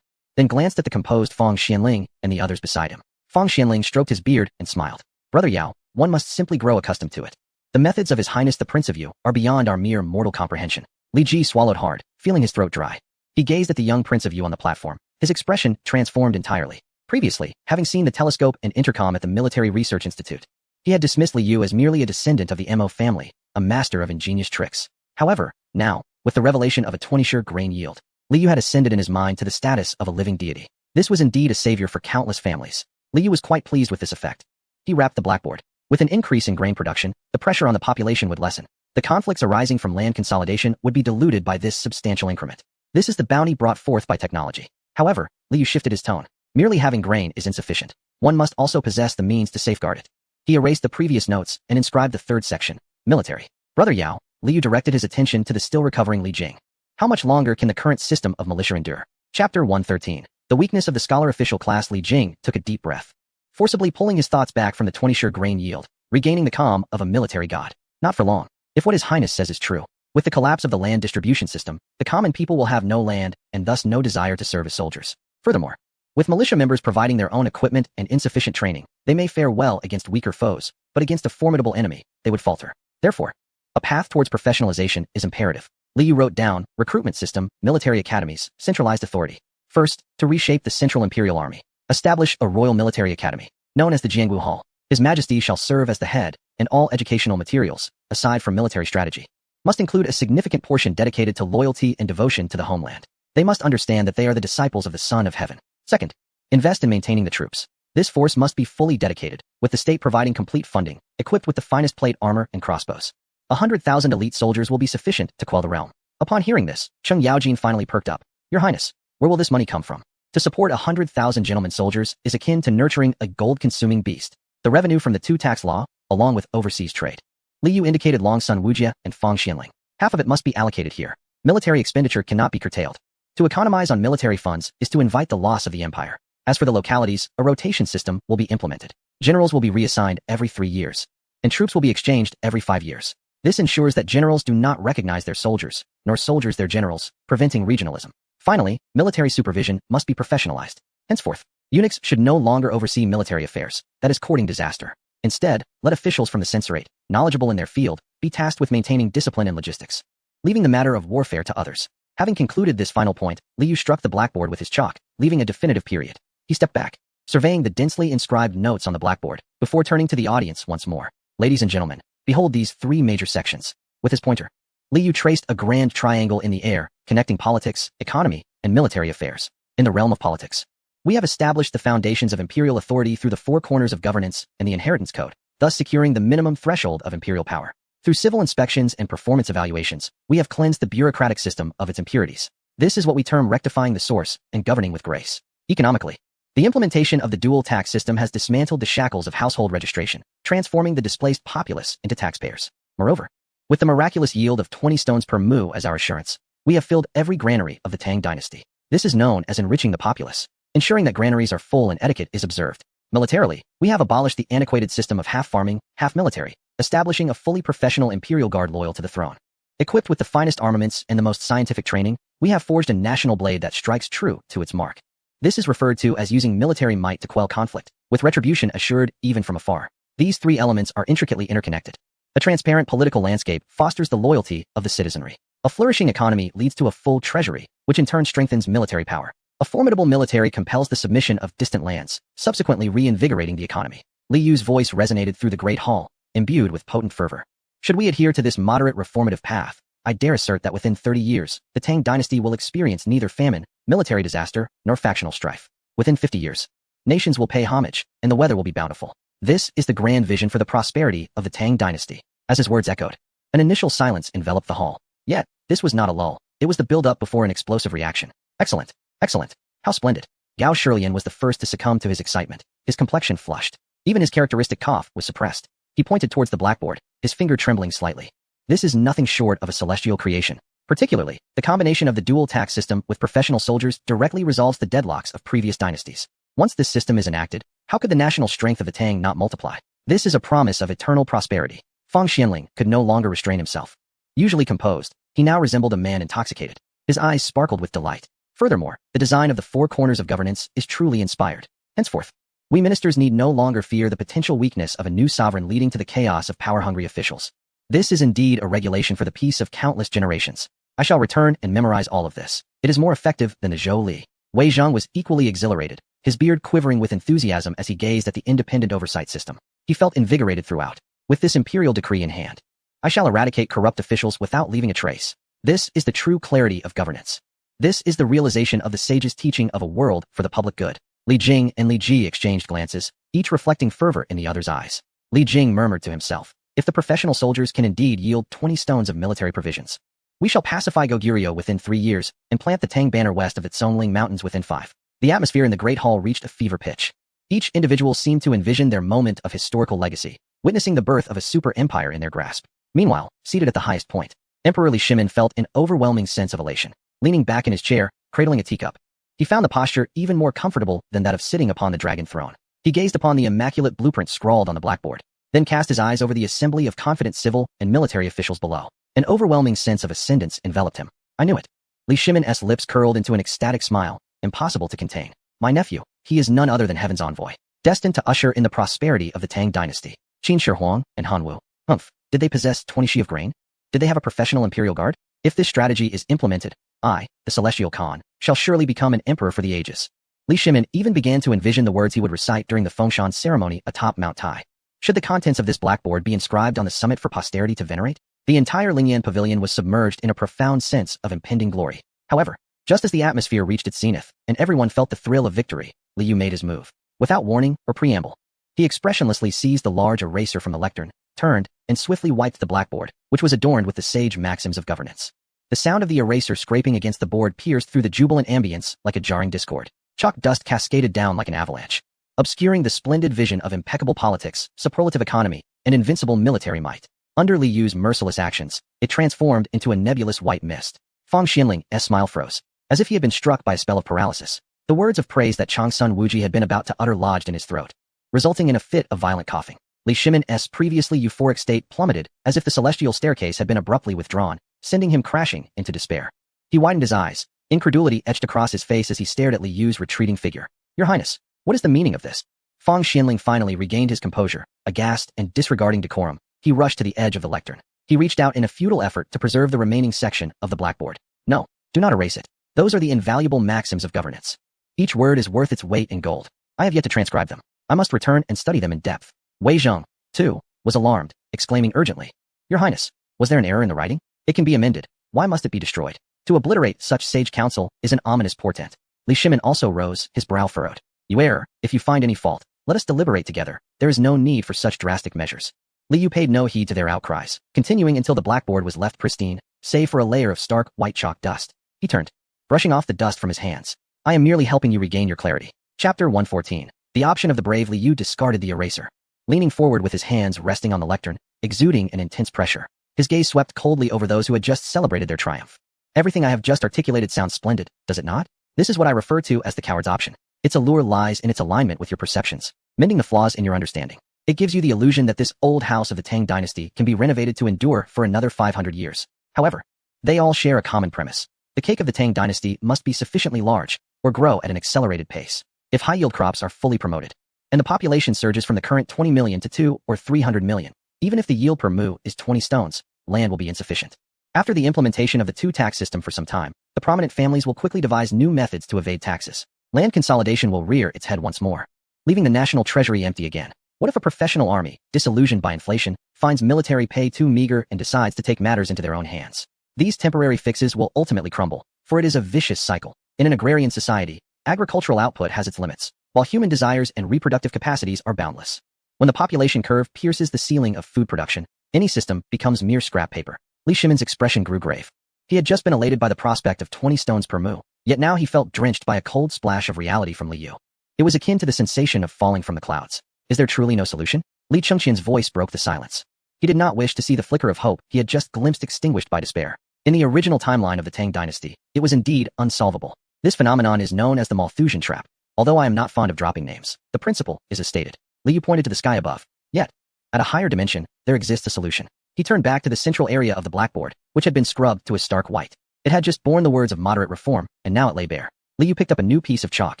then glanced at the composed Fang Xianling and the others beside him. Fang Xianling stroked his beard and smiled. Brother Yao, one must simply grow accustomed to it. The methods of His Highness the Prince of Yu are beyond our mere mortal comprehension. Li Ji swallowed hard, feeling his throat dry. He gazed at the young Prince of Yu on the platform. His expression transformed entirely. Previously, having seen the telescope and intercom at the Military Research Institute, he had dismissed Li Yu as merely a descendant of the Mo family, a master of ingenious tricks. However, now, with the revelation of a 20-share grain yield, Li Yu had ascended in his mind to the status of a living deity. This was indeed a savior for countless families. Li Yu was quite pleased with this effect. He rapped the blackboard. With an increase in grain production, the pressure on the population would lessen. The conflicts arising from land consolidation would be diluted by this substantial increment. This is the bounty brought forth by technology. However, Li Yu shifted his tone. Merely having grain is insufficient. One must also possess the means to safeguard it. He erased the previous notes and inscribed the third section, military. Brother Yao, Li Yu directed his attention to the still recovering Li Jing. How much longer can the current system of militia endure? Chapter 113. The weakness of the scholar official class. Li Jing took a deep breath, forcibly pulling his thoughts back from the 20-share grain yield, regaining the calm of a military god. Not for long. If what His Highness says is true, with the collapse of the land distribution system, the common people will have no land and thus no desire to serve as soldiers. Furthermore, with militia members providing their own equipment and insufficient training, they may fare well against weaker foes, but against a formidable enemy, they would falter. Therefore, a path towards professionalization is imperative. Li Yu wrote down, recruitment system, military academies, centralized authority. First, to reshape the Central Imperial Army. Establish a Royal Military Academy, known as the Jiangwu Hall. His Majesty shall serve as the head, and all educational materials, aside from military strategy, must include a significant portion dedicated to loyalty and devotion to the homeland. They must understand that they are the disciples of the Son of Heaven. Second, invest in maintaining the troops. This force must be fully dedicated, with the state providing complete funding, equipped with the finest plate armor and crossbows. 100,000 elite soldiers will be sufficient to quell the realm. Upon hearing this, Cheng Yaojin finally perked up. Your Highness, where will this money come from? To support 100,000 gentlemen soldiers is akin to nurturing a gold-consuming beast. The revenue from the two-tax law, along with overseas trade. Li Yu indicated Long Sun Wujia and Fang Xianling. Half of it must be allocated here. Military expenditure cannot be curtailed. To economize on military funds is to invite the loss of the empire. As for the localities, a rotation system will be implemented. Generals will be reassigned every 3 years, and troops will be exchanged every 5 years. This ensures that generals do not recognize their soldiers, nor soldiers their generals, preventing regionalism. Finally, military supervision must be professionalized. Henceforth, eunuchs should no longer oversee military affairs, that is courting disaster. Instead, let officials from the censorate, knowledgeable in their field, be tasked with maintaining discipline and logistics, leaving the matter of warfare to others. Having concluded this final point, Li Yu struck the blackboard with his chalk, leaving a definitive period. He stepped back, surveying the densely inscribed notes on the blackboard, before turning to the audience once more. Ladies and gentlemen, behold these 3 major sections. With his pointer, Li Yu traced a grand triangle in the air, connecting politics, economy, and military affairs. In the realm of politics, we have established the foundations of imperial authority through the 4 corners of governance and the inheritance code, thus securing the minimum threshold of imperial power. Through civil inspections and performance evaluations, we have cleansed the bureaucratic system of its impurities. This is what we term rectifying the source and governing with grace. Economically, the implementation of the dual tax system has dismantled the shackles of household registration, transforming the displaced populace into taxpayers. Moreover, with the miraculous yield of 20 stones per mu as our assurance, we have filled every granary of the Tang dynasty. This is known as enriching the populace, ensuring that granaries are full and etiquette is observed. Militarily, we have abolished the antiquated system of half farming, half military, establishing a fully professional imperial guard loyal to the throne. Equipped with the finest armaments and the most scientific training, we have forged a national blade that strikes true to its mark. This is referred to as using military might to quell conflict, with retribution assured even from afar. These 3 elements are intricately interconnected. A transparent political landscape fosters the loyalty of the citizenry. A flourishing economy leads to a full treasury, which in turn strengthens military power. A formidable military compels the submission of distant lands, subsequently reinvigorating the economy. Li Yu's voice resonated through the great hall, imbued with potent fervor. Should we adhere to this moderate reformative path, I dare assert that within 30 years, the Tang dynasty will experience neither famine, military disaster, nor factional strife. Within 50 years, nations will pay homage, and the weather will be bountiful. This is the grand vision for the prosperity of the Tang dynasty. As his words echoed, an initial silence enveloped the hall. Yet, this was not a lull. It was the build-up before an explosive reaction. Excellent. Excellent. How splendid. Gao Shilian was the first to succumb to his excitement. His complexion flushed. Even his characteristic cough was suppressed. He pointed towards the blackboard, his finger trembling slightly. This is nothing short of a celestial creation. Particularly, the combination of the dual tax system with professional soldiers directly resolves the deadlocks of previous dynasties. Once this system is enacted, how could the national strength of the Tang not multiply? This is a promise of eternal prosperity. Fang Xianling could no longer restrain himself. Usually composed, He now resembled a man intoxicated. His eyes sparkled with delight. Furthermore, the design of the four corners of governance is truly inspired. Henceforth, we ministers need no longer fear the potential weakness of a new sovereign leading to the chaos of power-hungry officials. This is indeed a regulation for the peace of countless generations. I shall return and memorize all of this. It is more effective than the Zhou Li. Wei Zhang was equally exhilarated, his beard quivering with enthusiasm as he gazed at the independent oversight system. He felt invigorated throughout. With this imperial decree in hand, I shall eradicate corrupt officials without leaving a trace. This is the true clarity of governance. This is the realization of the sage's teaching of a world for the public good. Li Jing and Li Ji exchanged glances, each reflecting fervor in the other's eyes. Li Jing murmured to himself, if the professional soldiers can indeed yield 20 stones of military provisions, we shall pacify Goguryeo within 3 years and plant the Tang banner west of the Zhongling Mountains within 5. The atmosphere in the Great Hall reached a fever pitch. Each individual seemed to envision their moment of historical legacy, witnessing the birth of a super empire in their grasp. Meanwhile, seated at the highest point, Emperor Li Shimin felt an overwhelming sense of elation. Leaning back in his chair, cradling a teacup, he found the posture even more comfortable than that of sitting upon the dragon throne. He gazed upon the immaculate blueprint scrawled on the blackboard, then cast his eyes over the assembly of confident civil and military officials below. An overwhelming sense of ascendance enveloped him. I knew it. Li Shimin's lips curled into an ecstatic smile, impossible to contain. My nephew, he is none other than Heaven's envoy, destined to usher in the prosperity of the Tang dynasty. Qin Shi Huang and Han Wu. Humph, did they possess 20 shi of grain? Did they have a professional imperial guard? If this strategy is implemented, I, the Celestial Khan, shall surely become an emperor for the ages. Li Shimin even began to envision the words he would recite during the Fengshan ceremony atop Mount Tai. Should the contents of this blackboard be inscribed on the summit for posterity to venerate? The entire Lingyan Pavilion was submerged in a profound sense of impending glory. However, just as the atmosphere reached its zenith, and everyone felt the thrill of victory, Li Yu made his move. Without warning or preamble, he expressionlessly seized the large eraser from the lectern, turned, and swiftly wiped the blackboard, which was adorned with the sage maxims of governance. The sound of the eraser scraping against the board pierced through the jubilant ambience like a jarring discord. Chalk dust cascaded down like an avalanche, obscuring the splendid vision of impeccable politics, superlative economy, and invincible military might. Under Li Yu's merciless actions, it transformed into a nebulous white mist. Fang Xianling's smile froze, as if he had been struck by a spell of paralysis. The words of praise that Changsun Wuji had been about to utter lodged in his throat, resulting in a fit of violent coughing. Li Shimin's previously euphoric state plummeted as if the celestial staircase had been abruptly withdrawn, sending him crashing into despair. He widened his eyes, incredulity etched across his face as he stared at Li Yu's retreating figure. Your Highness, what is the meaning of this? Fang Xianling finally regained his composure. Aghast and disregarding decorum, he rushed to the edge of the lectern. He reached out in a futile effort to preserve the remaining section of the blackboard. No, do not erase it. Those are the invaluable maxims of governance. Each word is worth its weight in gold. I have yet to transcribe them. I must return and study them in depth. Wei Zhang, too, was alarmed, exclaiming urgently. Your Highness, was there an error in the writing? It can be amended. Why must it be destroyed? To obliterate such sage counsel is an ominous portent. Li Shimin also rose, his brow furrowed. You err, if you find any fault, let us deliberate together. There is no need for such drastic measures. Li Yu paid no heed to their outcries, continuing until the blackboard was left pristine, save for a layer of stark, white chalk dust. He turned, brushing off the dust from his hands. I am merely helping you regain your clarity. Chapter 114. The option of the brave Li Yu discarded the eraser. Leaning forward with his hands resting on the lectern, exuding an intense pressure, his gaze swept coldly over those who had just celebrated their triumph. Everything I have just articulated sounds splendid, does it not? This is what I refer to as the coward's option. Its allure lies in its alignment with your perceptions, mending the flaws in your understanding. It gives you the illusion that this old house of the Tang dynasty can be renovated to endure for another 500 years. However, they all share a common premise. The cake of the Tang dynasty must be sufficiently large, or grow at an accelerated pace. If high-yield crops are fully promoted, and the population surges from the current 20 million to 2 or 300 million, even if the yield per mu is 20 stones, land will be insufficient. After the implementation of the two-tax system for some time, the prominent families will quickly devise new methods to evade taxes. Land consolidation will rear its head once more, leaving the national treasury empty again. What if a professional army, disillusioned by inflation, finds military pay too meager and decides to take matters into their own hands? These temporary fixes will ultimately crumble, for it is a vicious cycle. In an agrarian society, agricultural output has its limits, while human desires and reproductive capacities are boundless. When the population curve pierces the ceiling of food production, any system becomes mere scrap paper. Li Shimin's expression grew grave. He had just been elated by the prospect of 20 stones per mu, yet now he felt drenched by a cold splash of reality from Li Yu. It was akin to the sensation of falling from the clouds. Is there truly no solution? Li Chengqian's voice broke the silence. He did not wish to see the flicker of hope he had just glimpsed extinguished by despair. In the original timeline of the Tang dynasty, it was indeed unsolvable. This phenomenon is known as the Malthusian trap. Although I am not fond of dropping names, the principle is as stated. Li Yu pointed to the sky above. Yet, at a higher dimension, there exists a solution. He turned back to the central area of the blackboard, which had been scrubbed to a stark white. It had just borne the words of moderate reform, and now it lay bare. Li Yu picked up a new piece of chalk,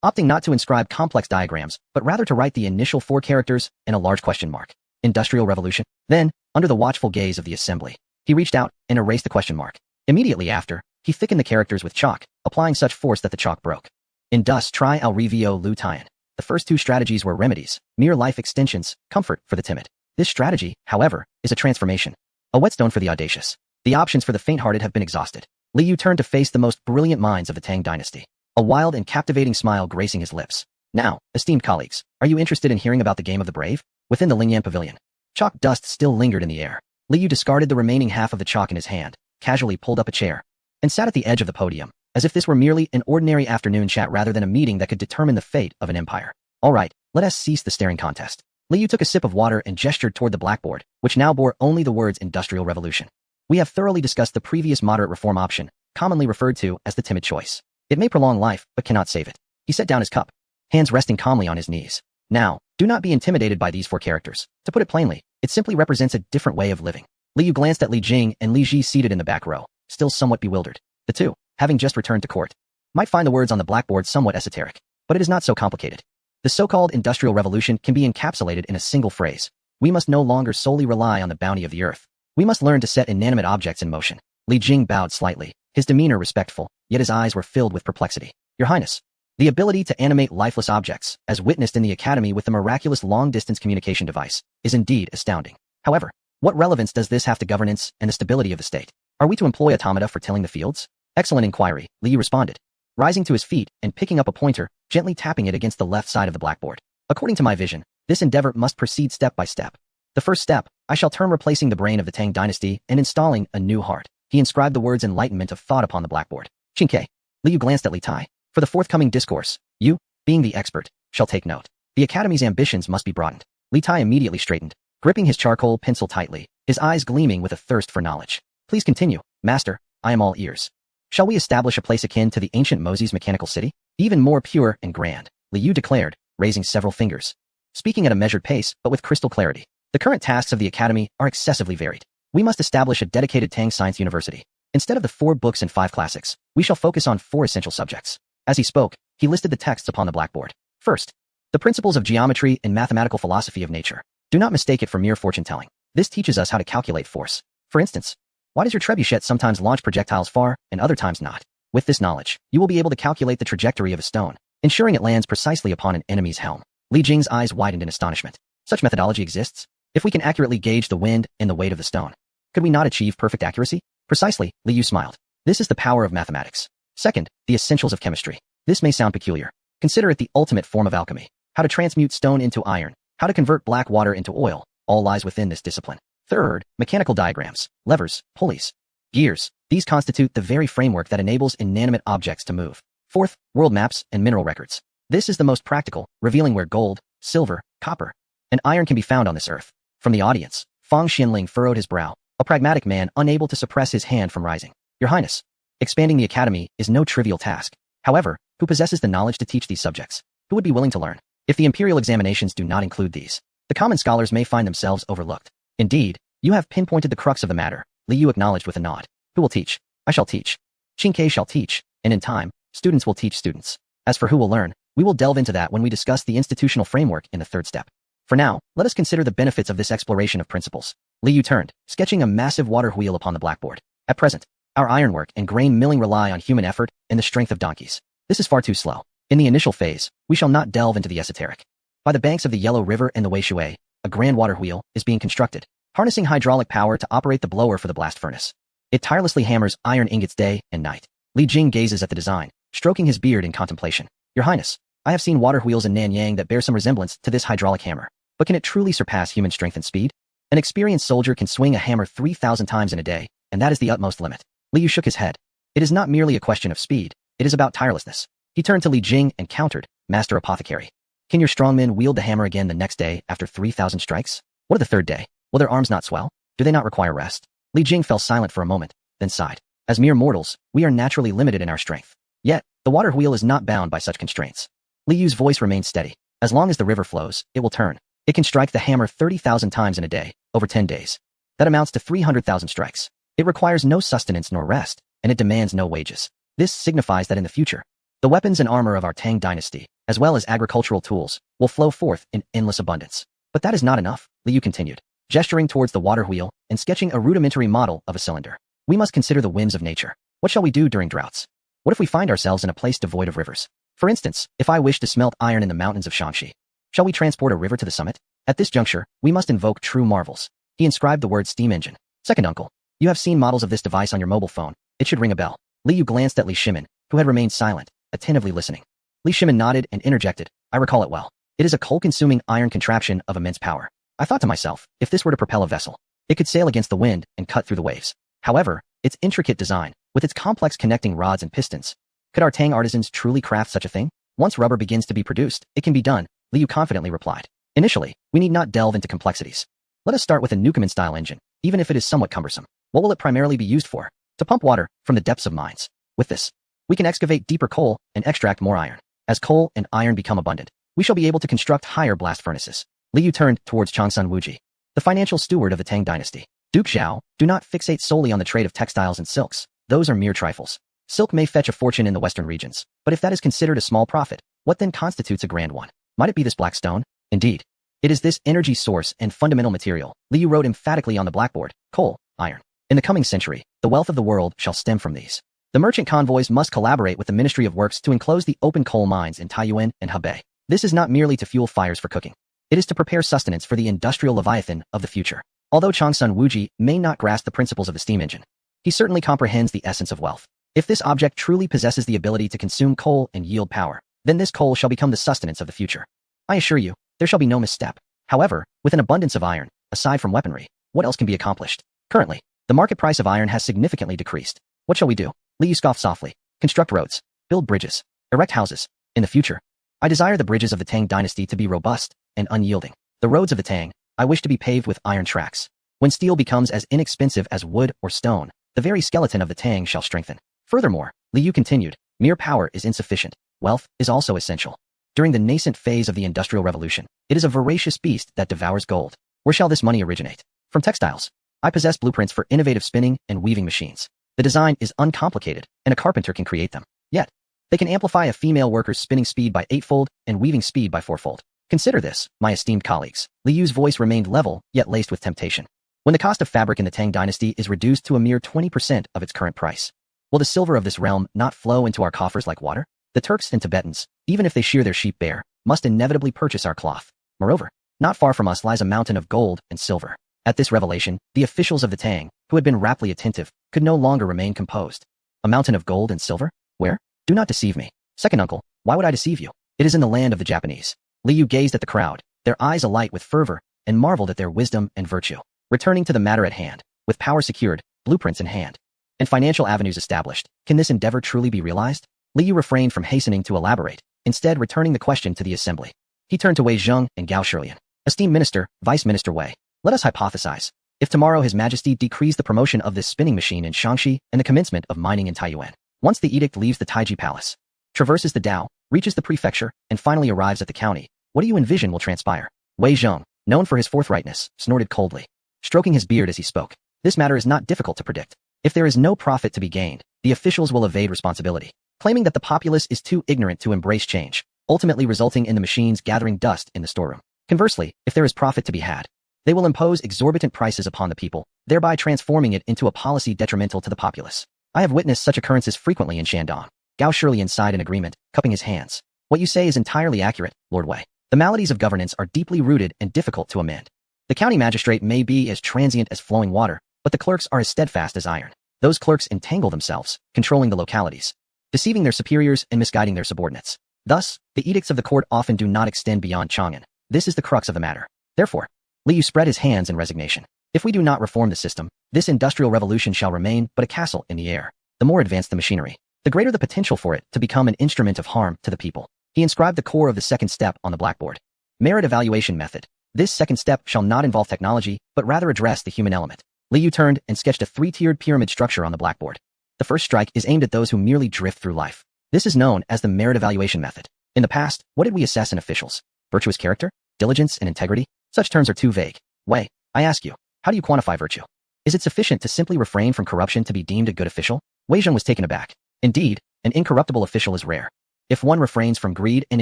opting not to inscribe complex diagrams, but rather to write the initial 4 characters and a large question mark. Industrial Revolution. Then, under the watchful gaze of the assembly, he reached out and erased the question mark. Immediately after, he thickened the characters with chalk, applying such force that the chalk broke. Indus tri al revio lu tian. The first 2 strategies were remedies, mere life extensions, comfort for the timid. This strategy, however, is a transformation. A whetstone for the audacious. The options for the faint-hearted have been exhausted. Li Yu turned to face the most brilliant minds of the Tang dynasty, a wild and captivating smile gracing his lips. Now, esteemed colleagues, are you interested in hearing about the game of the brave? Within the Lingyan pavilion, chalk dust still lingered in the air. Li Yu discarded the remaining half of the chalk in his hand, casually pulled up a chair, and sat at the edge of the podium, as if this were merely an ordinary afternoon chat rather than a meeting that could determine the fate of an empire. All right, let us cease the staring contest. Li Yu took a sip of water and gestured toward the blackboard, which now bore only the words Industrial Revolution. We have thoroughly discussed the previous moderate reform option, commonly referred to as the timid choice. It may prolong life, but cannot save it. He set down his cup, hands resting calmly on his knees. Now, do not be intimidated by these 4 characters. To put it plainly, it simply represents a different way of living. Li Yu glanced at Li Jing and Li Ji seated in the back row, still somewhat bewildered. The 2, having just returned to court, might find the words on the blackboard somewhat esoteric, but it is not so complicated. The so-called Industrial Revolution can be encapsulated in a single phrase. We must no longer solely rely on the bounty of the earth. We must learn to set inanimate objects in motion. Li Jing bowed slightly, his demeanor respectful, yet his eyes were filled with perplexity. Your Highness, the ability to animate lifeless objects, as witnessed in the Academy with the miraculous long-distance communication device, is indeed astounding. However, what relevance does this have to governance and the stability of the state? Are we to employ automata for tilling the fields? Excellent inquiry, Li Yu responded, rising to his feet and picking up a pointer, gently tapping it against the left side of the blackboard. According to my vision, this endeavor must proceed step by step. The first step, I shall term replacing the brain of the Tang dynasty and installing a new heart. He inscribed the words enlightenment of thought upon the blackboard. Qingke. Li Yu glanced at Li Tai. For the forthcoming discourse, you, being the expert, shall take note. The Academy's ambitions must be broadened. Li Tai immediately straightened, gripping his charcoal pencil tightly, his eyes gleaming with a thirst for knowledge. Please continue, Master, I am all ears. Shall we establish a place akin to the ancient Moses mechanical city? Even more pure and grand, Li Yu declared, raising several fingers. Speaking at a measured pace, but with crystal clarity. The current tasks of the Academy are excessively varied. We must establish a dedicated Tang Science University. Instead of the 4 books and 5 classics, we shall focus on 4 essential subjects. As he spoke, he listed the texts upon the blackboard. First, the principles of geometry and mathematical philosophy of nature. Do not mistake it for mere fortune-telling. This teaches us how to calculate force. For instance, why does your trebuchet sometimes launch projectiles far and other times not? With this knowledge, you will be able to calculate the trajectory of a stone, ensuring it lands precisely upon an enemy's helm. Li Jing's eyes widened in astonishment. Such methodology exists? If we can accurately gauge the wind and the weight of the stone, could we not achieve perfect accuracy? Precisely, Li Yu smiled. This is the power of mathematics. Second, the essentials of chemistry. This may sound peculiar. Consider it the ultimate form of alchemy. How to transmute stone into iron, how to convert black water into oil, all lies within this discipline. Third, mechanical diagrams, levers, pulleys, gears. These constitute the very framework that enables inanimate objects to move. Fourth, world maps and mineral records. This is the most practical, revealing where gold, silver, copper, and iron can be found on this earth. From the audience, Fang Xianling furrowed his brow, a pragmatic man unable to suppress his hand from rising. Your Highness, expanding the Academy is no trivial task. However, who possesses the knowledge to teach these subjects? Who would be willing to learn? If the imperial examinations do not include these, the common scholars may find themselves overlooked. Indeed, you have pinpointed the crux of the matter, Li Yu acknowledged with a nod. Who will teach? I shall teach. Qingke shall teach, and in time, students will teach students. As for who will learn, we will delve into that when we discuss the institutional framework in the 3rd step. For now, let us consider the benefits of this exploration of principles. Li Yu turned, sketching a massive water wheel upon the blackboard. At present, our ironwork and grain milling rely on human effort and the strength of donkeys. This is far too slow. In the initial phase, we shall not delve into the esoteric. By the banks of the Yellow River and the Weishui, a grand water wheel is being constructed, harnessing hydraulic power to operate the blower for the blast furnace. It tirelessly hammers iron ingots day and night. Li Jing gazes at the design, stroking his beard in contemplation. Your Highness, I have seen water wheels in Nanyang that bear some resemblance to this hydraulic hammer. But can it truly surpass human strength and speed? An experienced soldier can swing a hammer 3,000 times in a day, and that is the utmost limit. Li Yu shook his head. It is not merely a question of speed, it is about tirelessness. He turned to Li Jing and countered, Master Apothecary. Can your strong men wield the hammer again the next day after 3,000 strikes? What of the 3rd day? Will their arms not swell? Do they not require rest? Li Jing fell silent for a moment, then sighed. As mere mortals, we are naturally limited in our strength. Yet, the water wheel is not bound by such constraints. Li Yu's voice remained steady. As long as the river flows, it will turn. It can strike the hammer 30,000 times in a day, over 10 days. That amounts to 300,000 strikes. It requires no sustenance nor rest, and it demands no wages. This signifies that in the future, the weapons and armor of our Tang dynasty, as well as agricultural tools, will flow forth in endless abundance. But that is not enough, Liu Yu continued, gesturing towards the water wheel and sketching a rudimentary model of a cylinder. We must consider the whims of nature. What shall we do during droughts? What if we find ourselves in a place devoid of rivers? For instance, if I wish to smelt iron in the mountains of Shaanxi, shall we transport a river to the summit? At this juncture, we must invoke true marvels. He inscribed the word steam engine. Second uncle, you have seen models of this device on your mobile phone. It should ring a bell. Liu Yu glanced at Li Shimin, who had remained silent, attentively listening. Li Shimin nodded and interjected, I recall it well. It is a coal-consuming iron contraption of immense power. I thought to myself, if this were to propel a vessel, it could sail against the wind and cut through the waves. However, its intricate design, with its complex connecting rods and pistons, could our Tang artisans truly craft such a thing? Once rubber begins to be produced, it can be done, Liu Yu confidently replied. Initially, we need not delve into complexities. Let us start with a Newcomen-style engine, even if it is somewhat cumbersome. What will it primarily be used for? To pump water from the depths of mines. With this, we can excavate deeper coal and extract more iron. As coal and iron become abundant, we shall be able to construct higher blast furnaces. Liu Yu turned towards Changsun Wuji, the financial steward of the Tang dynasty. Duke Zhao, do not fixate solely on the trade of textiles and silks. Those are mere trifles. Silk may fetch a fortune in the western regions, but if that is considered a small profit, what then constitutes a grand one? Might it be this black stone? Indeed. It is this energy source and fundamental material. Liu Yu wrote emphatically on the blackboard, coal, iron. In the coming century, the wealth of the world shall stem from these. The merchant convoys must collaborate with the Ministry of Works to enclose the open coal mines in Taiyuan and Hebei. This is not merely to fuel fires for cooking. It is to prepare sustenance for the industrial leviathan of the future. Although Changsun Wuji may not grasp the principles of the steam engine, he certainly comprehends the essence of wealth. If this object truly possesses the ability to consume coal and yield power, then this coal shall become the sustenance of the future. I assure you, there shall be no misstep. However, with an abundance of iron, aside from weaponry, what else can be accomplished? Currently, the market price of iron has significantly decreased. What shall we do? Liu Yu scoffed softly. Construct roads, build bridges, erect houses. In the future, I desire the bridges of the Tang dynasty to be robust and unyielding. The roads of the Tang, I wish to be paved with iron tracks. When steel becomes as inexpensive as wood or stone, the very skeleton of the Tang shall strengthen. Furthermore, Liu Yu continued, mere power is insufficient. Wealth is also essential. During the nascent phase of the Industrial Revolution, it is a voracious beast that devours gold. Where shall this money originate? From textiles. I possess blueprints for innovative spinning and weaving machines. The design is uncomplicated, and a carpenter can create them. Yet, they can amplify a female worker's spinning speed by 8-fold and weaving speed by 4-fold. Consider this, my esteemed colleagues. Liu Yu's voice remained level, yet laced with temptation. When the cost of fabric in the Tang dynasty is reduced to a mere 20% of its current price, will the silver of this realm not flow into our coffers like water? The Turks and Tibetans, even if they shear their sheep bare, must inevitably purchase our cloth. Moreover, not far from us lies a mountain of gold and silver. At this revelation, the officials of the Tang, who had been raptly attentive, could no longer remain composed. A mountain of gold and silver? Where? Do not deceive me. Second uncle, why would I deceive you? It is in the land of the Japanese. Liu Yu gazed at the crowd, their eyes alight with fervor, and marveled at their wisdom and virtue. Returning to the matter at hand, with power secured, blueprints in hand, and financial avenues established, can this endeavor truly be realized? Liu Yu refrained from hastening to elaborate, instead returning the question to the assembly. He turned to Wei Zheng and Gao Shilian. Esteemed Minister, Vice Minister Wei, let us hypothesize. If tomorrow His Majesty decrees the promotion of this spinning machine in Shaanxi and the commencement of mining in Taiyuan, once the edict leaves the Taiji Palace, traverses the Dao, reaches the prefecture, and finally arrives at the county, what do you envision will transpire? Wei Zheng, known for his forthrightness, snorted coldly, stroking his beard as he spoke. This matter is not difficult to predict. If there is no profit to be gained, the officials will evade responsibility, claiming that the populace is too ignorant to embrace change, ultimately resulting in the machines gathering dust in the storeroom. Conversely, if there is profit to be had, they will impose exorbitant prices upon the people, thereby transforming it into a policy detrimental to the populace. I have witnessed such occurrences frequently in Shandong. Gao Shilian sighed in agreement, cupping his hands. What you say is entirely accurate, Lord Wei. The maladies of governance are deeply rooted and difficult to amend. The county magistrate may be as transient as flowing water, but the clerks are as steadfast as iron. Those clerks entangle themselves, controlling the localities, deceiving their superiors and misguiding their subordinates. Thus, the edicts of the court often do not extend beyond Chang'an. This is the crux of the matter. Therefore, Liu Yu spread his hands in resignation. If we do not reform the system, this industrial revolution shall remain but a castle in the air. The more advanced the machinery, the greater the potential for it to become an instrument of harm to the people. He inscribed the core of the second step on the blackboard. Merit evaluation method. This second step shall not involve technology, but rather address the human element. Liu Yu turned and sketched a 3-tiered pyramid structure on the blackboard. The first strike is aimed at those who merely drift through life. This is known as the merit evaluation method. In the past, what did we assess in officials? Virtuous character? Diligence and integrity? Such terms are too vague. Wei, I ask you, How do you quantify virtue? Is it sufficient to simply refrain from corruption to be deemed a good official? Wei Zheng was taken aback. Indeed, an incorruptible official is rare. If one refrains from greed and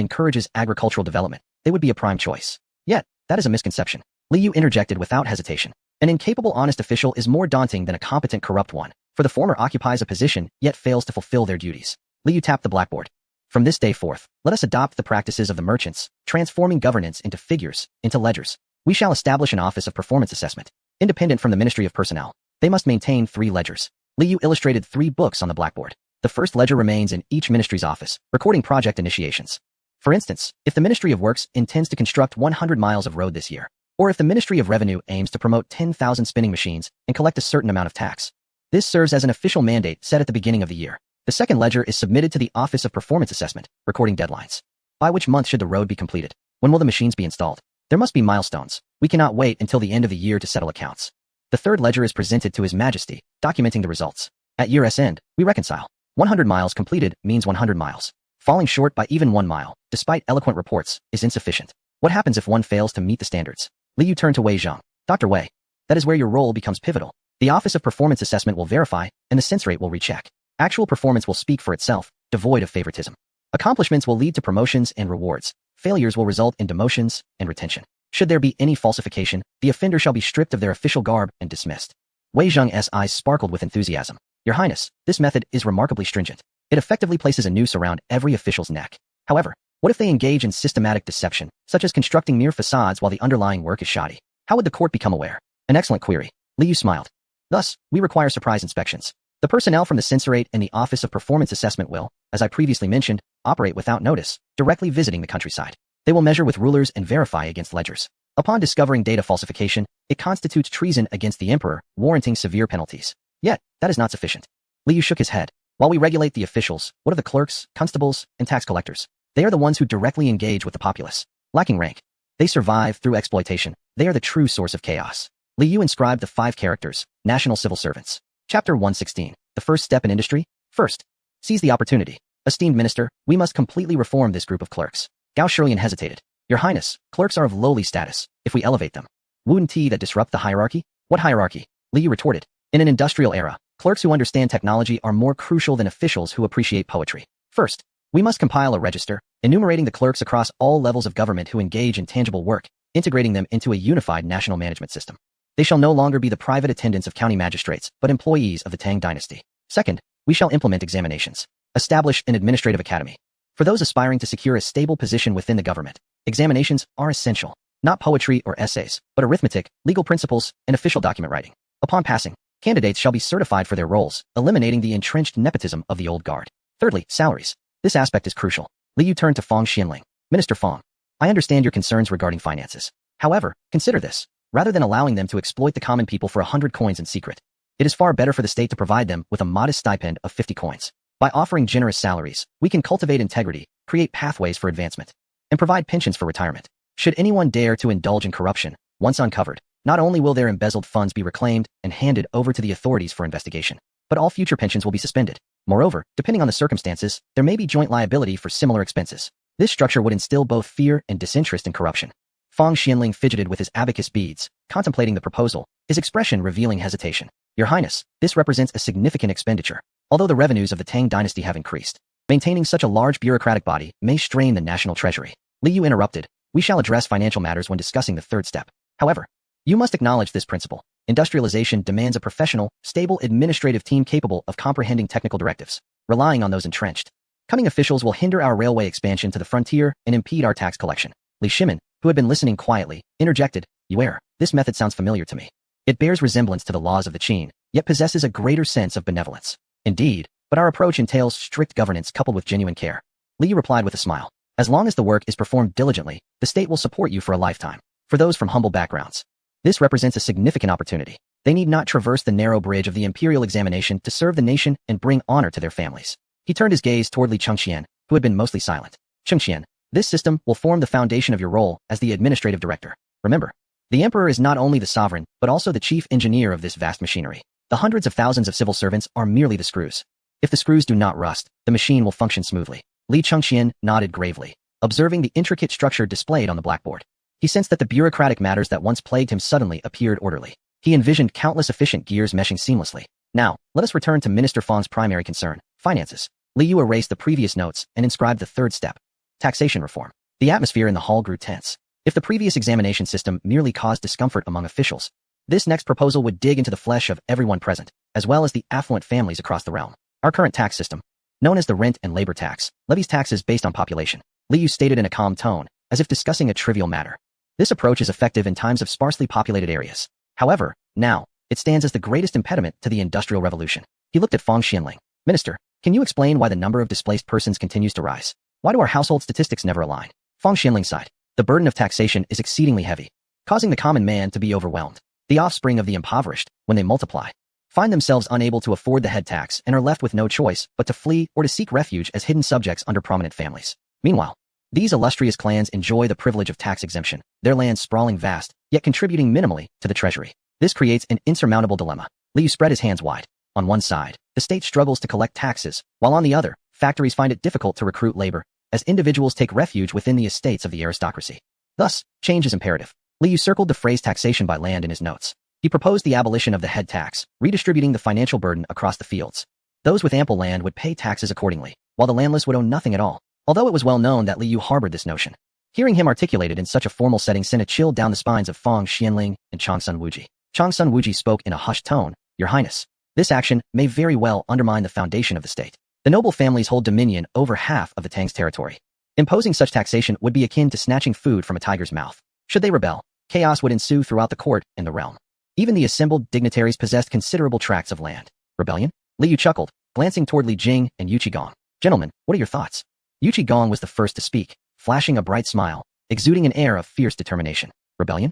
encourages agricultural development, they would be a prime choice. Yet, that is a misconception. Li Yu interjected without hesitation. An incapable honest official is more daunting than a competent corrupt one, for the former occupies a position yet fails to fulfill their duties. Li Yu tapped the blackboard. From this day forth, let us adopt the practices of the merchants, transforming governance into figures, into ledgers. We shall establish an office of performance assessment, independent from the Ministry of Personnel. They must maintain 3 ledgers. Li Yu illustrated 3 books on the blackboard. The first ledger remains in each ministry's office, recording project initiations. For instance, if the Ministry of Works intends to construct 100 miles of road this year, or if the Ministry of Revenue aims to promote 10,000 spinning machines and collect a certain amount of tax. This serves as an official mandate set at the beginning of the year. The second ledger is submitted to the Office of Performance Assessment, recording deadlines. By which month should the road be completed? When will the machines be installed? There must be milestones. We cannot wait until the end of the year to settle accounts. The third ledger is presented to His Majesty, documenting the results. At year's end, we reconcile. 100 miles completed means 100 miles. Falling short by even 1 mile, despite eloquent reports, is insufficient. What happens if one fails to meet the standards? Li Yu turned to Wei Zheng. Dr. Wei, that is where your role becomes pivotal. The Office of Performance Assessment will verify, and the censorate will recheck. Actual performance will speak for itself, devoid of favoritism. Accomplishments will lead to promotions and rewards. Failures will result in demotions and retention. Should there be any falsification, the offender shall be stripped of their official garb and dismissed. Wei Zheng's eyes sparkled with enthusiasm. Your Highness, this method is remarkably stringent. It effectively places a noose around every official's neck. However, what if they engage in systematic deception, such as constructing mere facades while the underlying work is shoddy? How would the court become aware? An excellent query. Li Yu smiled. Thus, we require surprise inspections. The personnel from the censorate and the Office of Performance Assessment will, as I previously mentioned, operate without notice, directly visiting the countryside. They will measure with rulers and verify against ledgers. Upon discovering data falsification, it constitutes treason against the emperor, warranting severe penalties. Yet, that is not sufficient. Li Yu shook his head. While we regulate the officials, what of the clerks, constables, and tax collectors? They are the ones who directly engage with the populace. Lacking rank, they survive through exploitation. They are the true source of chaos. Li Yu inscribed the 5 characters, National Civil Servants. Chapter 116. The first step in industry? First, seize the opportunity. Esteemed Minister, we must completely reform this group of clerks. Gao Shilian hesitated. Your Highness, clerks are of lowly status. If we elevate them, wouldn't that disrupt the hierarchy? What hierarchy? Li Yu retorted. In an industrial era, clerks who understand technology are more crucial than officials who appreciate poetry. First, we must compile a register, enumerating the clerks across all levels of government who engage in tangible work, integrating them into a unified national management system. They shall no longer be the private attendants of county magistrates, but employees of the Tang dynasty. Second, we shall implement examinations. Establish an administrative academy. For those aspiring to secure a stable position within the government, examinations are essential. Not poetry or essays, but arithmetic, legal principles, and official document writing. Upon passing, candidates shall be certified for their roles, eliminating the entrenched nepotism of the old guard. Thirdly, salaries. This aspect is crucial. Li Yu turned to Fang Xianling. Minister Fang, I understand your concerns regarding finances. However, consider this. Rather than allowing them to exploit the common people for 100 coins in secret, it is far better for the state to provide them with a modest stipend of 50 coins. By offering generous salaries, we can cultivate integrity, create pathways for advancement, and provide pensions for retirement. Should anyone dare to indulge in corruption, once uncovered, not only will their embezzled funds be reclaimed and handed over to the authorities for investigation, but all future pensions will be suspended. Moreover, depending on the circumstances, there may be joint liability for similar expenses. This structure would instill both fear and disinterest in corruption. Fang Xianling fidgeted with his abacus beads, contemplating the proposal, his expression revealing hesitation. Your Highness, this represents a significant expenditure. Although the revenues of the Tang dynasty have increased, maintaining such a large bureaucratic body may strain the national treasury. Li Yu interrupted. We shall address financial matters when discussing the third step. However, you must acknowledge this principle. Industrialization demands a professional, stable administrative team capable of comprehending technical directives. Relying on those entrenched, coming officials will hinder our railway expansion to the frontier and impede our tax collection. Li Shimin, who had been listening quietly, interjected. You err. This method sounds familiar to me. It bears resemblance to the laws of the Qin, yet possesses a greater sense of benevolence. Indeed, but our approach entails strict governance coupled with genuine care. Li Yu replied with a smile. As long as the work is performed diligently, the state will support you for a lifetime. For those from humble backgrounds, this represents a significant opportunity. They need not traverse the narrow bridge of the imperial examination to serve the nation and bring honor to their families. He turned his gaze toward Li Chengqian, who had been mostly silent. Chengqian, this system will form the foundation of your role as the administrative director. Remember, the emperor is not only the sovereign, but also the chief engineer of this vast machinery. The hundreds of thousands of civil servants are merely the screws. If the screws do not rust, the machine will function smoothly. Li Chengqian nodded gravely, observing the intricate structure displayed on the blackboard. He sensed that the bureaucratic matters that once plagued him suddenly appeared orderly. He envisioned countless efficient gears meshing seamlessly. Now, let us return to Minister Fang's primary concern, finances. Li Yu erased the previous notes and inscribed the third step, taxation reform. The atmosphere in the hall grew tense. If the previous examination system merely caused discomfort among officials, this next proposal would dig into the flesh of everyone present, as well as the affluent families across the realm. Our current tax system, known as the rent and labor tax, levies taxes based on population. Li Yu stated in a calm tone, as if discussing a trivial matter. This approach is effective in times of sparsely populated areas. However, now, it stands as the greatest impediment to the Industrial Revolution. He looked at Fang Xianling. Minister, can you explain why the number of displaced persons continues to rise? Why do our household statistics never align? Fang Xianling sighed. The burden of taxation is exceedingly heavy, causing the common man to be overwhelmed. The offspring of the impoverished, when they multiply, find themselves unable to afford the head tax and are left with no choice but to flee or to seek refuge as hidden subjects under prominent families. Meanwhile, these illustrious clans enjoy the privilege of tax exemption, their lands sprawling vast, yet contributing minimally to the treasury. This creates an insurmountable dilemma. Li Yu spread his hands wide. On one side, the state struggles to collect taxes, while on the other, factories find it difficult to recruit labor, as individuals take refuge within the estates of the aristocracy. Thus, change is imperative. Li Yu circled the phrase taxation by land in his notes. He proposed the abolition of the head tax, redistributing the financial burden across the fields. Those with ample land would pay taxes accordingly, while the landless would own nothing at all. Although it was well known that Li Yu harbored this notion, hearing him articulated in such a formal setting sent a chill down the spines of Fang Xianling and Changsun Wuji. Changsun Wuji spoke in a hushed tone, Your Highness, this action may very well undermine the foundation of the state. The noble families hold dominion over half of the Tang's territory. Imposing such taxation would be akin to snatching food from a tiger's mouth. Should they rebel, chaos would ensue throughout the court and the realm. Even the assembled dignitaries possessed considerable tracts of land. Rebellion? Li Yu chuckled, glancing toward Li Jing and Yu Qigong. Gentlemen, what are your thoughts? Yu Qigong was the first to speak, flashing a bright smile, exuding an air of fierce determination. Rebellion?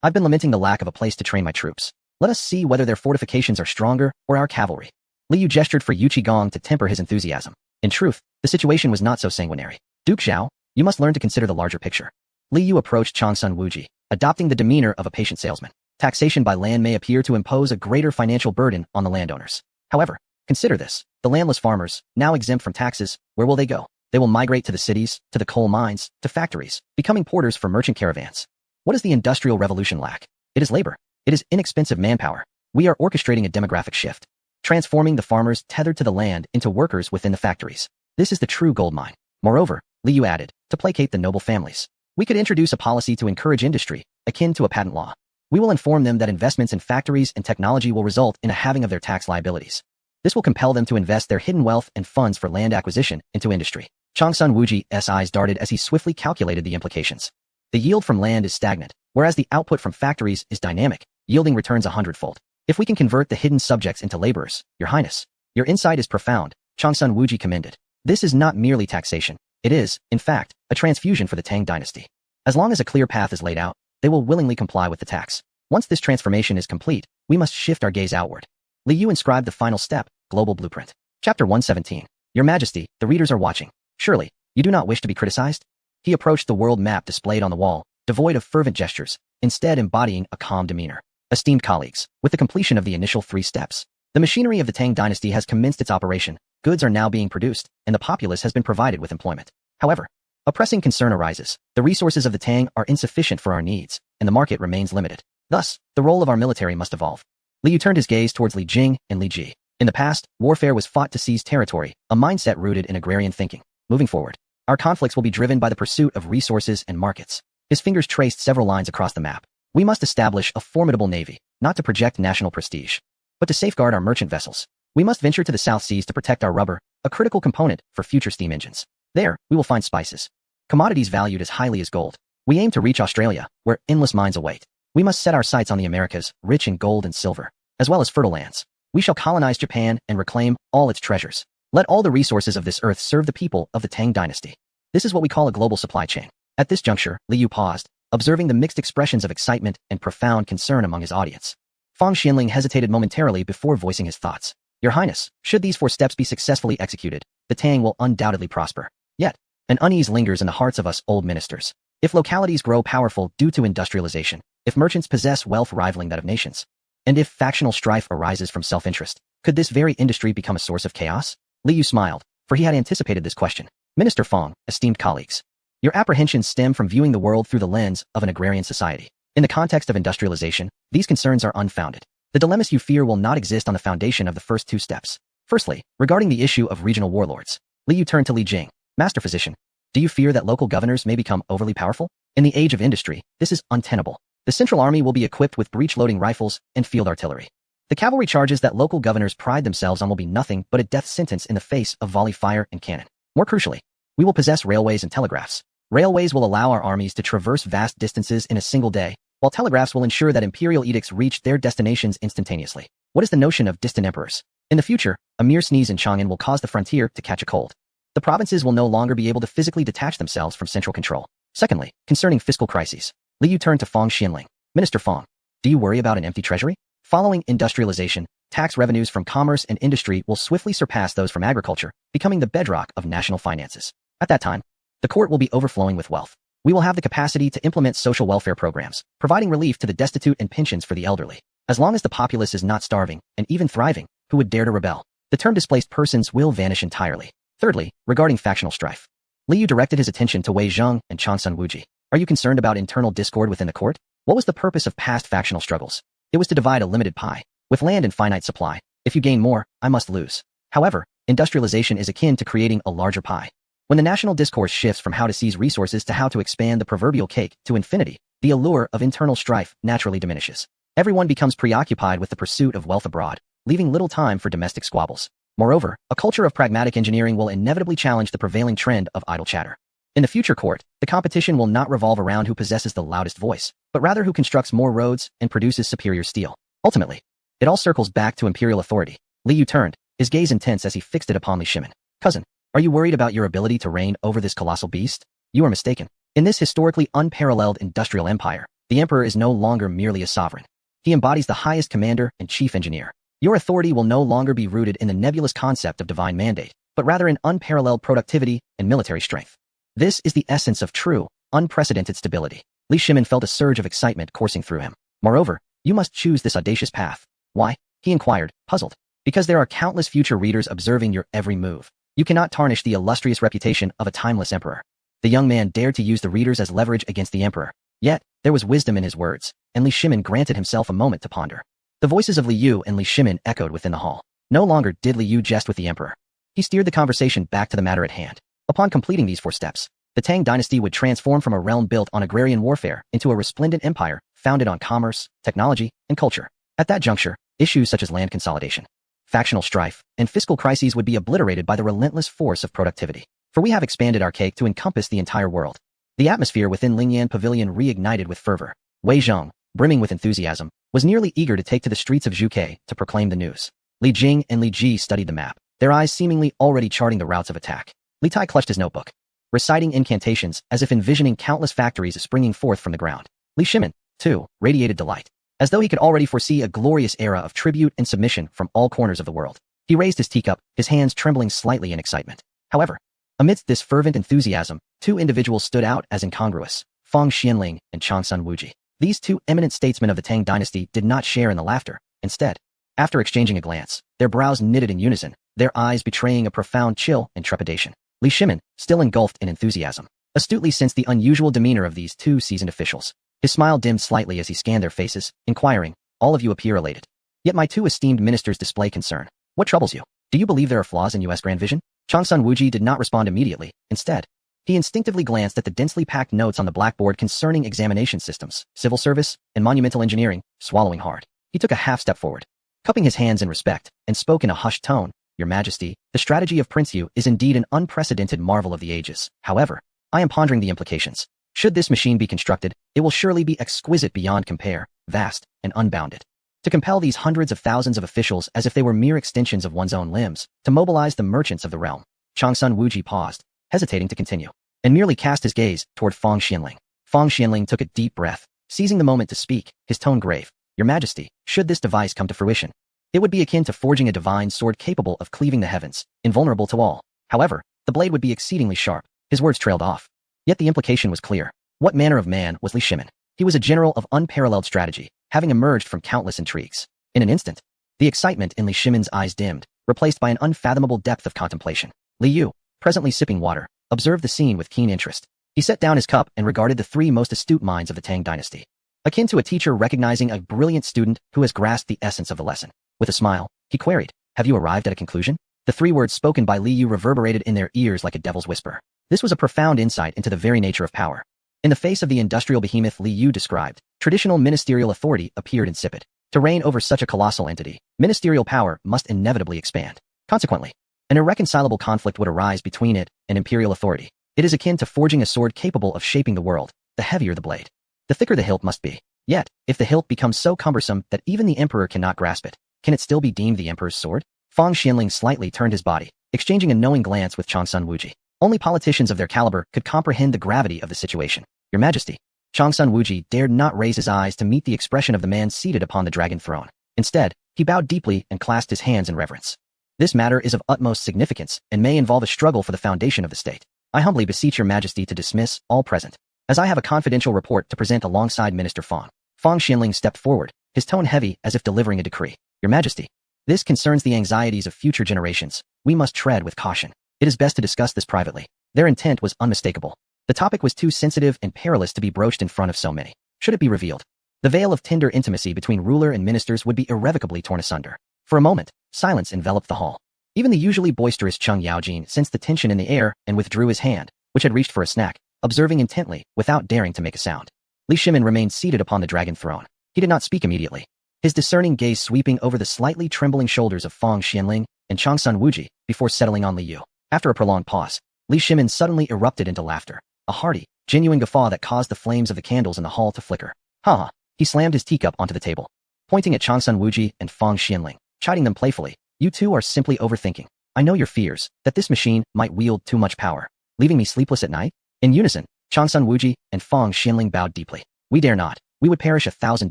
I've been lamenting the lack of a place to train my troops. Let us see whether their fortifications are stronger or our cavalry. Li Yu gestured for Yu Qigong to temper his enthusiasm. In truth, the situation was not so sanguinary. Duke Zhao, you must learn to consider the larger picture. Li Yu approached Changsun Wuji, adopting the demeanor of a patient salesman. Taxation by land may appear to impose a greater financial burden on the landowners. However, consider this. The landless farmers, now exempt from taxes, where will they go? They will migrate to the cities, to the coal mines, to factories, becoming porters for merchant caravans. What does the Industrial Revolution lack? It is labor. It is inexpensive manpower. We are orchestrating a demographic shift, transforming the farmers tethered to the land into workers within the factories. This is the true gold mine. Moreover, Li Yu added, to placate the noble families, we could introduce a policy to encourage industry, akin to a patent law. We will inform them that investments in factories and technology will result in a halving of their tax liabilities. This will compel them to invest their hidden wealth and funds for land acquisition into industry. Changsun Wuji's eyes darted as he swiftly calculated the implications. The yield from land is stagnant, whereas the output from factories is dynamic, yielding returns 100-fold. If we can convert the hidden subjects into laborers, Your Highness, your insight is profound, Changsun Wuji commended. This is not merely taxation. It is, in fact, a transfusion for the Tang dynasty. As long as a clear path is laid out, they will willingly comply with the tax. Once this transformation is complete, we must shift our gaze outward. Li Yu inscribed the final step, Global Blueprint. Chapter 117. Your Majesty, the readers are watching. Surely, you do not wish to be criticized? He approached the world map displayed on the wall, devoid of fervent gestures, instead embodying a calm demeanor. Esteemed colleagues, with the completion of the initial 3 steps, the machinery of the Tang dynasty has commenced its operation, goods are now being produced, and the populace has been provided with employment. However, a pressing concern arises. The resources of the Tang are insufficient for our needs, and the market remains limited. Thus, the role of our military must evolve. Li Yu turned his gaze towards Li Jing and Li Ji. In the past, warfare was fought to seize territory, a mindset rooted in agrarian thinking. Moving forward, our conflicts will be driven by the pursuit of resources and markets. His fingers traced several lines across the map. We must establish a formidable navy, not to project national prestige, but to safeguard our merchant vessels. We must venture to the South Seas to protect our rubber, a critical component for future steam engines. There, we will find spices, commodities valued as highly as gold. We aim to reach Australia, where endless mines await. We must set our sights on the Americas, rich in gold and silver, as well as fertile lands. We shall colonize Japan and reclaim all its treasures. Let all the resources of this earth serve the people of the Tang dynasty. This is what we call a global supply chain. At this juncture, Li Yu paused, observing the mixed expressions of excitement and profound concern among his audience. Fang Xianling hesitated momentarily before voicing his thoughts. Your Highness, should these 4 steps be successfully executed, the Tang will undoubtedly prosper. Yet, an unease lingers in the hearts of us old ministers. If localities grow powerful due to industrialization, if merchants possess wealth rivaling that of nations, and if factional strife arises from self-interest, could this very industry become a source of chaos? Li Yu smiled, for he had anticipated this question. Minister Fang, esteemed colleagues, your apprehensions stem from viewing the world through the lens of an agrarian society. In the context of industrialization, these concerns are unfounded. The dilemmas you fear will not exist on the foundation of the first two steps. Firstly, regarding the issue of regional warlords, Li Yu turned to Li Jing, master physician. Do you fear that local governors may become overly powerful? In the age of industry, this is untenable. The central army will be equipped with breech-loading rifles and field artillery. The cavalry charges that local governors pride themselves on will be nothing but a death sentence in the face of volley fire and cannon. More crucially, we will possess railways and telegraphs. Railways will allow our armies to traverse vast distances in a single day, while telegraphs will ensure that imperial edicts reach their destinations instantaneously. What is the notion of distant emperors? In the future, a mere sneeze in Chang'an will cause the frontier to catch a cold. The provinces will no longer be able to physically detach themselves from central control. Secondly, concerning fiscal crises, Li Yu turned to Fang Xianling. Minister Fang, do you worry about an empty treasury? Following industrialization, tax revenues from commerce and industry will swiftly surpass those from agriculture, becoming the bedrock of national finances. At that time, the court will be overflowing with wealth. We will have the capacity to implement social welfare programs, providing relief to the destitute and pensions for the elderly. As long as the populace is not starving and even thriving, who would dare to rebel? The term displaced persons will vanish entirely. Thirdly, regarding factional strife, Li Yu directed his attention to Wei Zheng and Changsun Wuji. Are you concerned about internal discord within the court? What was the purpose of past factional struggles? It was to divide a limited pie. With land in finite supply, if you gain more, I must lose. However, industrialization is akin to creating a larger pie. When the national discourse shifts from how to seize resources to how to expand the proverbial cake to infinity, the allure of internal strife naturally diminishes. Everyone becomes preoccupied with the pursuit of wealth abroad, leaving little time for domestic squabbles. Moreover, a culture of pragmatic engineering will inevitably challenge the prevailing trend of idle chatter. In the future court, the competition will not revolve around who possesses the loudest voice, but rather who constructs more roads and produces superior steel. Ultimately, it all circles back to imperial authority. Li Yu turned, his gaze intense as he fixed it upon Li Shimin. Cousin, are you worried about your ability to reign over this colossal beast? You are mistaken. In this historically unparalleled industrial empire, the emperor is no longer merely a sovereign. He embodies the highest commander and chief engineer. Your authority will no longer be rooted in the nebulous concept of divine mandate, but rather in unparalleled productivity and military strength. This is the essence of true, unprecedented stability. Li Shimin felt a surge of excitement coursing through him. Moreover, you must choose this audacious path. Why? He inquired, puzzled. Because there are countless future readers observing your every move. You cannot tarnish the illustrious reputation of a timeless emperor. The young man dared to use the readers as leverage against the emperor. Yet, there was wisdom in his words, and Li Shimin granted himself a moment to ponder. The voices of Li Yu and Li Shimin echoed within the hall. No longer did Li Yu jest with the emperor. He steered the conversation back to the matter at hand. Upon completing these 4 steps, the Tang dynasty would transform from a realm built on agrarian warfare into a resplendent empire founded on commerce, technology, and culture. At that juncture, issues such as land consolidation, factional strife, and fiscal crises would be obliterated by the relentless force of productivity. For we have expanded our cake to encompass the entire world. The atmosphere within Lingyan Pavilion reignited with fervor. Wei Zheng, brimming with enthusiasm, was nearly eager to take to the streets of Zhuge to proclaim the news. Li Jing and Li Ji studied the map, their eyes seemingly already charting the routes of attack. Li Tai clutched his notebook, reciting incantations as if envisioning countless factories springing forth from the ground. Li Shimin, too, radiated delight, as though he could already foresee a glorious era of tribute and submission from all corners of the world. He raised his teacup, his hands trembling slightly in excitement. However, amidst this fervent enthusiasm, 2 individuals stood out as incongruous, Fang Xianling and Changsun Wuji. These 2 eminent statesmen of the Tang dynasty did not share in the laughter. Instead, after exchanging a glance, their brows knitted in unison, their eyes betraying a profound chill and trepidation. Li Shimin, still engulfed in enthusiasm, astutely sensed the unusual demeanor of these 2 seasoned officials. His smile dimmed slightly as he scanned their faces, inquiring, all of you appear elated. Yet my 2 esteemed ministers display concern. What troubles you? Do you believe there are flaws in U.S. Grand Vision? Changsun Wuji did not respond immediately. Instead, he instinctively glanced at the densely packed notes on the blackboard concerning examination systems, civil service, and monumental engineering, swallowing hard. He took a half step forward, cupping his hands in respect, and spoke in a hushed tone. Your Majesty, the strategy of Prince Yu is indeed an unprecedented marvel of the ages. However, I am pondering the implications. Should this machine be constructed, it will surely be exquisite beyond compare, vast, and unbounded. To compel these hundreds of thousands of officials as if they were mere extensions of one's own limbs, to mobilize the merchants of the realm. Changsun Wuji paused, hesitating to continue, and merely cast his gaze toward Fang Xianling. Fang Xianling took a deep breath, seizing the moment to speak, his tone grave. Your Majesty, should this device come to fruition, it would be akin to forging a divine sword capable of cleaving the heavens, invulnerable to all. However, the blade would be exceedingly sharp. His words trailed off. Yet the implication was clear. What manner of man was Li Shimin? He was a general of unparalleled strategy, having emerged from countless intrigues. In an instant, the excitement in Li Shimin's eyes dimmed, replaced by an unfathomable depth of contemplation. Li Yu, presently sipping water, observed the scene with keen interest. He set down his cup and regarded the 3 most astute minds of the Tang dynasty. akin to a teacher recognizing a brilliant student who has grasped the essence of the lesson. With a smile, he queried, "Have you arrived at a conclusion?" The 3 words spoken by Li Yu reverberated in their ears like a devil's whisper. This was a profound insight into the very nature of power. In the face of the industrial behemoth Li Yu described, traditional ministerial authority appeared insipid. To reign over such a colossal entity, ministerial power must inevitably expand. Consequently, an irreconcilable conflict would arise between it and imperial authority. It is akin to forging a sword capable of shaping the world. The heavier the blade, the thicker the hilt must be. Yet, if the hilt becomes so cumbersome that even the emperor cannot grasp it, can it still be deemed the emperor's sword? Fang Xianling slightly turned his body, exchanging a knowing glance with Changsun Wuji. Only politicians of their caliber could comprehend the gravity of the situation. "Your Majesty." Changsun Wuji dared not raise his eyes to meet the expression of the man seated upon the dragon throne. Instead, he bowed deeply and clasped his hands in reverence. "This matter is of utmost significance and may involve a struggle for the foundation of the state. I humbly beseech your Majesty to dismiss all present, as I have a confidential report to present alongside Minister Fang." Fang Xianling stepped forward, his tone heavy as if delivering a decree. "Your Majesty, this concerns the anxieties of future generations. We must tread with caution. It is best to discuss this privately." Their intent was unmistakable. The topic was too sensitive and perilous to be broached in front of so many. Should it be revealed, the veil of tender intimacy between ruler and ministers would be irrevocably torn asunder. For a moment, silence enveloped the hall. Even the usually boisterous Cheng Yaojin sensed the tension in the air and withdrew his hand, which had reached for a snack, observing intently without daring to make a sound. Li Shimin remained seated upon the dragon throne. He did not speak immediately, his discerning gaze sweeping over the slightly trembling shoulders of Fang Xianling and Changsun Wuji before settling on Li Yu. After a prolonged pause, Li Shimin suddenly erupted into laughter, a hearty, genuine guffaw that caused the flames of the candles in the hall to flicker. "Ha ha." He slammed his teacup onto the table, pointing at Changsun Wuji and Fang Xianling, chiding them playfully. "You two are simply overthinking. I know your fears, that this machine might wield too much power, leaving me sleepless at night." In unison, Changsun Wuji and Fang Xianling bowed deeply. "We dare not. We would perish 1,000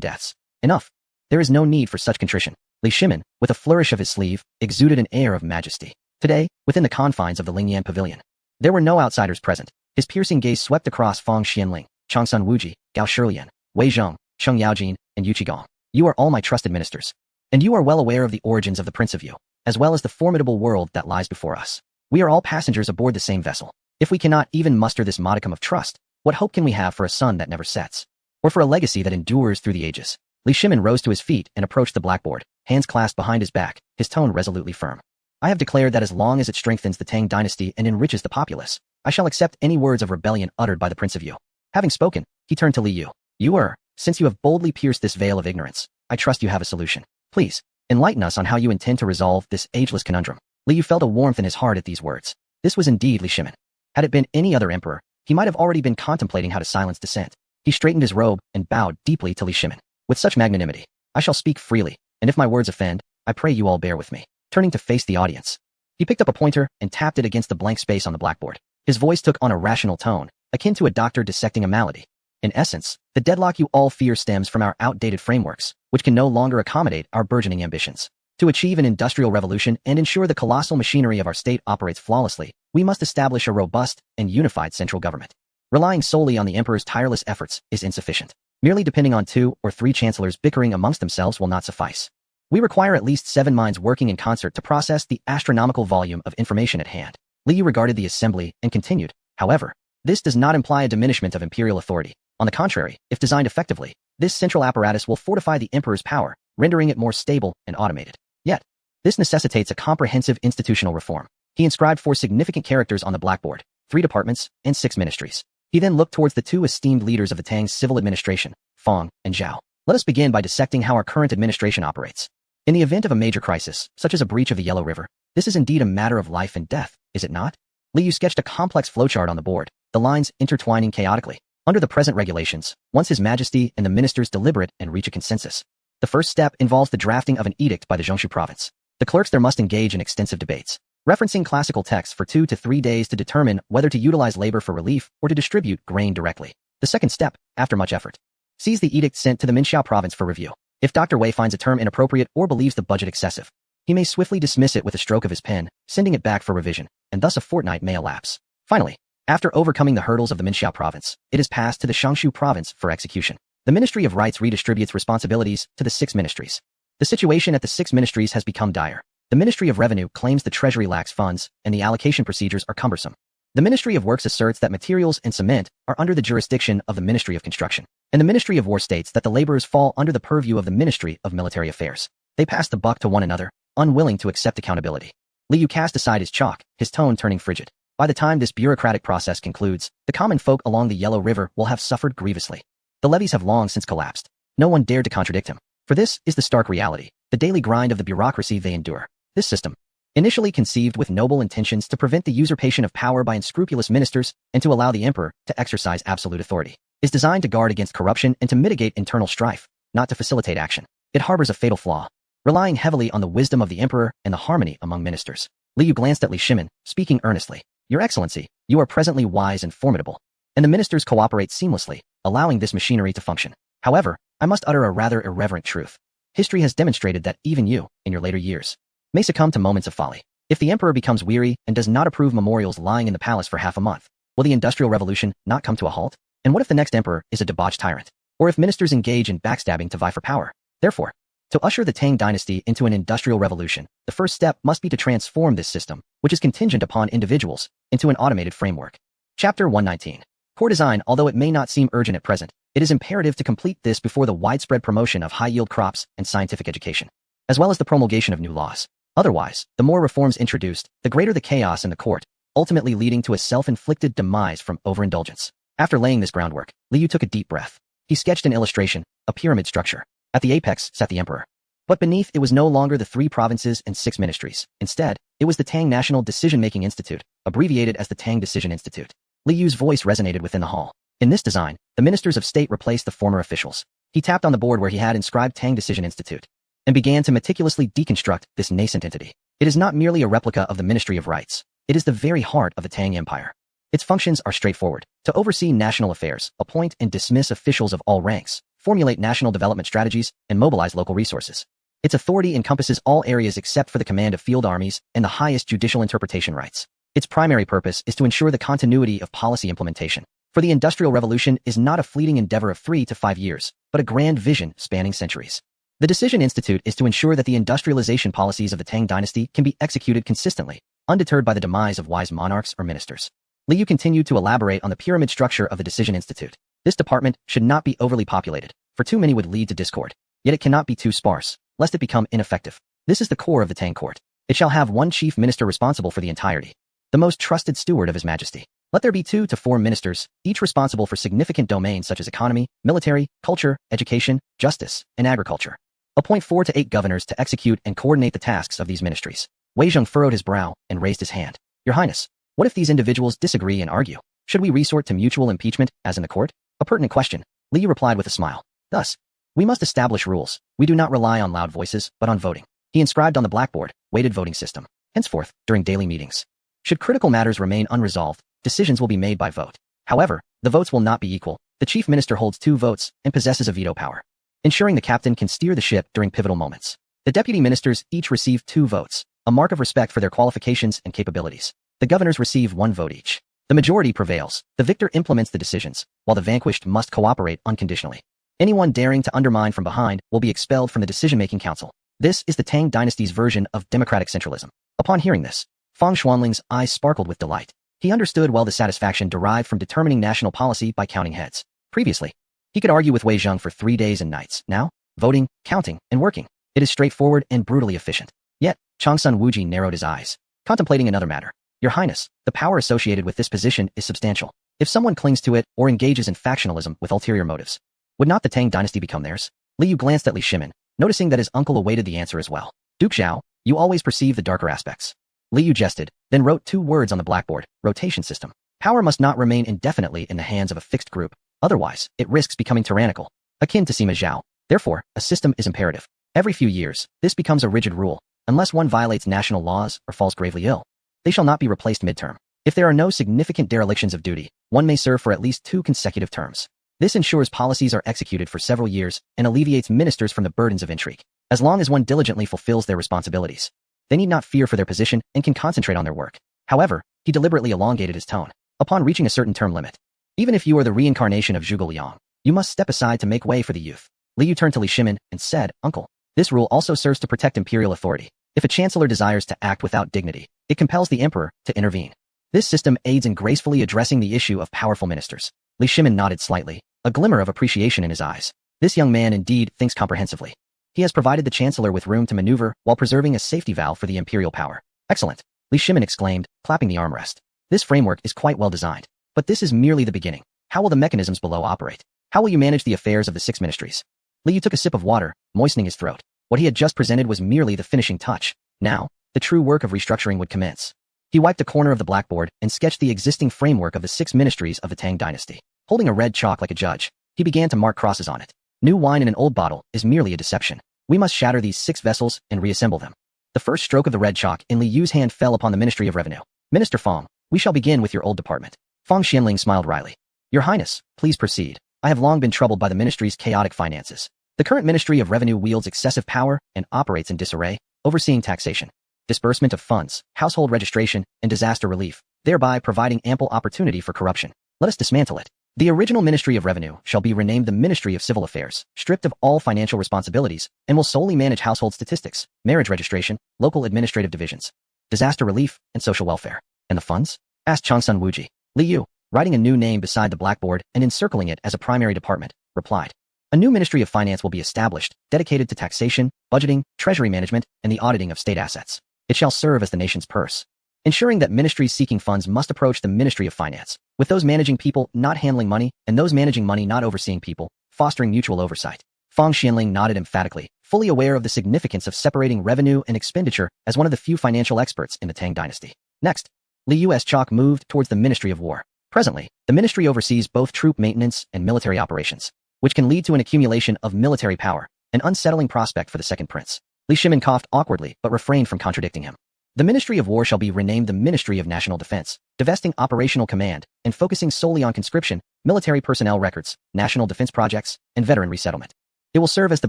deaths. Enough. There is no need for such contrition." Li Shimin, with a flourish of his sleeve, exuded an air of majesty. Today, within the confines of the Lingyan Pavilion, there were no outsiders present. His piercing gaze swept across Fang Xianling, Changsun Wuji, Gao Shilian, Wei Zhong, Cheng Yaojin, and Yu Qigong. "You are all my trusted ministers, and you are well aware of the origins of the Prince of Yu, as well as the formidable world that lies before us. We are all passengers aboard the same vessel. If we cannot even muster this modicum of trust, what hope can we have for a sun that never sets, or for a legacy that endures through the ages?" Li Shimin rose to his feet and approached the blackboard, hands clasped behind his back, his tone resolutely firm. "I have declared that as long as it strengthens the Tang dynasty and enriches the populace, I shall accept any words of rebellion uttered by the Prince of Yu." Having spoken, he turned to Li Yu. Since you have boldly pierced this veil of ignorance, I trust you have a solution. Please, enlighten us on how you intend to resolve this ageless conundrum." Li Yu felt a warmth in his heart at these words. This was indeed Li Shimin. Had it been any other emperor, he might have already been contemplating how to silence dissent. He straightened his robe and bowed deeply to Li Shimin. "With such magnanimity, I shall speak freely, and if my words offend, I pray you all bear with me." Turning to face the audience, he picked up a pointer and tapped it against the blank space on the blackboard. His voice took on a rational tone, akin to a doctor dissecting a malady. "In essence, the deadlock you all fear stems from our outdated frameworks, which can no longer accommodate our burgeoning ambitions. To achieve an industrial revolution and ensure the colossal machinery of our state operates flawlessly, we must establish a robust and unified central government. Relying solely on the emperor's tireless efforts is insufficient. Merely depending on 2 or 3 chancellors bickering amongst themselves will not suffice. We require at least 7 minds working in concert to process the astronomical volume of information at hand." Li Yu regarded the assembly and continued, "However, this does not imply a diminishment of imperial authority. On the contrary, if designed effectively, this central apparatus will fortify the emperor's power, rendering it more stable and automated. Yet, this necessitates a comprehensive institutional reform." He inscribed 4 significant characters on the blackboard, 3 departments, and 6 ministries. He then looked towards the 2 esteemed leaders of the Tang's civil administration, Fang and Zhao. "Let us begin by dissecting how our current administration operates. In the event of a major crisis, such as a breach of the Yellow River, this is indeed a matter of life and death, is it not?" Li Yu sketched a complex flowchart on the board, the lines intertwining chaotically. Under the present regulations, once His Majesty and the ministers deliberate and reach a consensus, the first step involves the drafting of an edict by the Zhongshu province. The clerks there must engage in extensive debates, referencing classical texts for 2 to 3 days to determine whether to utilize labor for relief or to distribute grain directly. The second step, after much effort, sees the edict sent to the Minxiao province for review. If Dr. Wei finds a term inappropriate or believes the budget excessive, he may swiftly dismiss it with a stroke of his pen, sending it back for revision, and thus a fortnight may elapse. Finally, after overcoming the hurdles of the Minxiao province, it is passed to the Shangshu province for execution. The Ministry of Rights redistributes responsibilities to the 6 ministries. The situation at the 6 ministries has become dire. The Ministry of Revenue claims the Treasury lacks funds, and the allocation procedures are cumbersome. The Ministry of Works asserts that materials and cement are under the jurisdiction of the Ministry of Construction, and the Ministry of War states that the laborers fall under the purview of the Ministry of Military Affairs. They pass the buck to one another, unwilling to accept accountability. Liu cast aside his chalk, his tone turning frigid. By the time this bureaucratic process concludes, the common folk along the Yellow River will have suffered grievously. The levees have long since collapsed. No one dared to contradict him. For this is the stark reality, the daily grind of the bureaucracy they endure. This system, initially conceived with noble intentions to prevent the usurpation of power by unscrupulous ministers and to allow the emperor to exercise absolute authority, is designed to guard against corruption and to mitigate internal strife, not to facilitate action. It harbors a fatal flaw, relying heavily on the wisdom of the emperor and the harmony among ministers. Liu glanced at Li Shimin, speaking earnestly. Your Excellency, you are presently wise and formidable, and the ministers cooperate seamlessly, allowing this machinery to function. However, I must utter a rather irreverent truth. History has demonstrated that even you, in your later years, may succumb to moments of folly. If the emperor becomes weary and does not approve memorials lying in the palace for half a month, will the Industrial Revolution not come to a halt? And what if the next emperor is a debauched tyrant? Or if ministers engage in backstabbing to vie for power? Therefore, to usher the Tang dynasty into an industrial revolution, the first step must be to transform this system, which is contingent upon individuals, into an automated framework. Chapter 119. Core design. Although it may not seem urgent at present, it is imperative to complete this before the widespread promotion of high-yield crops and scientific education, as well as the promulgation of new laws. Otherwise, the more reforms introduced, the greater the chaos in the court, ultimately leading to a self-inflicted demise from overindulgence. After laying this groundwork, Liu took a deep breath. He sketched an illustration, a pyramid structure. At the apex sat the emperor. But beneath it was no longer the 3 provinces and 6 ministries. Instead, it was the Tang National Decision-Making Institute, abbreviated as the Tang Decision Institute. Liu's voice resonated within the hall. In this design, the ministers of state replaced the former officials. He tapped on the board where he had inscribed Tang Decision Institute and began to meticulously deconstruct this nascent entity. It is not merely a replica of the Ministry of Rights. It is the very heart of the Tang Empire. Its functions are straightforward: to oversee national affairs, appoint and dismiss officials of all ranks, formulate national development strategies, and mobilize local resources. Its authority encompasses all areas except for the command of field armies and the highest judicial interpretation rights. Its primary purpose is to ensure the continuity of policy implementation. For the Industrial Revolution is not a fleeting endeavor of 3 to 5 years, but a grand vision spanning centuries. The Decision Institute is to ensure that the industrialization policies of the Tang dynasty can be executed consistently, undeterred by the demise of wise monarchs or ministers. Liu continued to elaborate on the pyramid structure of the Decision Institute. This department should not be overly populated, for too many would lead to discord. Yet it cannot be too sparse, lest it become ineffective. This is the core of the Tang court. It shall have one chief minister responsible for the entirety, the most trusted steward of His Majesty. Let there be 2 to 4 ministers, each responsible for significant domains such as economy, military, culture, education, justice, and agriculture. Appoint 4 to 8 governors to execute and coordinate the tasks of these ministries. Wei Zheng furrowed his brow and raised his hand. Your Highness, what if these individuals disagree and argue? Should we resort to mutual impeachment, as in the court? A pertinent question. Liu replied with a smile. Thus, we must establish rules. We do not rely on loud voices, but on voting. He inscribed on the blackboard, weighted voting system. Henceforth, during daily meetings, should critical matters remain unresolved, decisions will be made by vote. However, the votes will not be equal. The chief minister holds 2 votes and possesses a veto power, ensuring the captain can steer the ship during pivotal moments. The deputy ministers each receive 2 votes, a mark of respect for their qualifications and capabilities. The governors receive 1 vote each. The majority prevails. The victor implements the decisions, while the vanquished must cooperate unconditionally. Anyone daring to undermine from behind will be expelled from the decision-making council. This is the Tang dynasty's version of democratic centralism. Upon hearing this, Fang Xuanling's eyes sparkled with delight. He understood well the satisfaction derived from determining national policy by counting heads. Previously, he could argue with Wei Zheng for 3 days and nights. Now, voting, counting, and working. It is straightforward and brutally efficient. Yet, Changsun Wuji narrowed his eyes, contemplating another matter. Your Highness, the power associated with this position is substantial. If someone clings to it or engages in factionalism with ulterior motives, would not the Tang dynasty become theirs? Liu glanced at Li Shimin, noticing that his uncle awaited the answer as well. Duke Zhao, you always perceive the darker aspects. Liu jested, then wrote 2 words on the blackboard: rotation system. Power must not remain indefinitely in the hands of a fixed group, otherwise, it risks becoming tyrannical, akin to Sima Zhao. Therefore, a system is imperative. Every few years, this becomes a rigid rule. Unless one violates national laws or falls gravely ill, they shall not be replaced midterm. If there are no significant derelictions of duty, one may serve for at least 2 consecutive terms. This ensures policies are executed for several years and alleviates ministers from the burdens of intrigue. As long as one diligently fulfills their responsibilities, they need not fear for their position and can concentrate on their work. However, he deliberately elongated his tone. Upon reaching a certain term limit, even if you are the reincarnation of Zhuge Liang, you must step aside to make way for the youth. Liu turned to Li Shimin and said, Uncle, this rule also serves to protect imperial authority. If a chancellor desires to act without dignity, it compels the emperor to intervene. This system aids in gracefully addressing the issue of powerful ministers. Li Shimin nodded slightly, a glimmer of appreciation in his eyes. This young man indeed thinks comprehensively. He has provided the chancellor with room to maneuver while preserving a safety valve for the imperial power. Excellent, Li Shimin exclaimed, clapping the armrest. This framework is quite well designed. But this is merely the beginning. How will the mechanisms below operate? How will you manage the affairs of the 6 ministries? Li Yu took a sip of water, moistening his throat. What he had just presented was merely the finishing touch. Now, the true work of restructuring would commence. He wiped a corner of the blackboard and sketched the existing framework of the 6 ministries of the Tang dynasty. Holding a red chalk like a judge, he began to mark crosses on it. New wine in an old bottle is merely a deception. We must shatter these 6 vessels and reassemble them. The first stroke of the red chalk in Li Yu's hand fell upon the Ministry of Revenue. Minister Fong, we shall begin with your old department. Fong Xianling smiled wryly. Your Highness, please proceed. I have long been troubled by the ministry's chaotic finances. The current Ministry of Revenue wields excessive power and operates in disarray, overseeing taxation, disbursement of funds, household registration, and disaster relief, thereby providing ample opportunity for corruption. Let us dismantle it. The original Ministry of Revenue shall be renamed the Ministry of Civil Affairs, stripped of all financial responsibilities, and will solely manage household statistics, marriage registration, local administrative divisions, disaster relief, and social welfare. And the funds? Asked Changsun Wuji. Li Yu, writing a new name beside the blackboard and encircling it as a primary department, replied. A new Ministry of Finance will be established, dedicated to taxation, budgeting, treasury management, and the auditing of state assets. It shall serve as the nation's purse, ensuring that ministries seeking funds must approach the Ministry of Finance, with those managing people not handling money and those managing money not overseeing people, fostering mutual oversight. Fong Xianling nodded emphatically, fully aware of the significance of separating revenue and expenditure as one of the few financial experts in the Tang dynasty. Next, Li Yu's chalk moved towards the Ministry of War. Presently, the ministry oversees both troop maintenance and military operations, which can lead to an accumulation of military power, an unsettling prospect for the second prince. Li Shimin coughed awkwardly but refrained from contradicting him. The Ministry of War shall be renamed the Ministry of National Defense, divesting operational command and focusing solely on conscription, military personnel records, national defense projects, and veteran resettlement. It will serve as the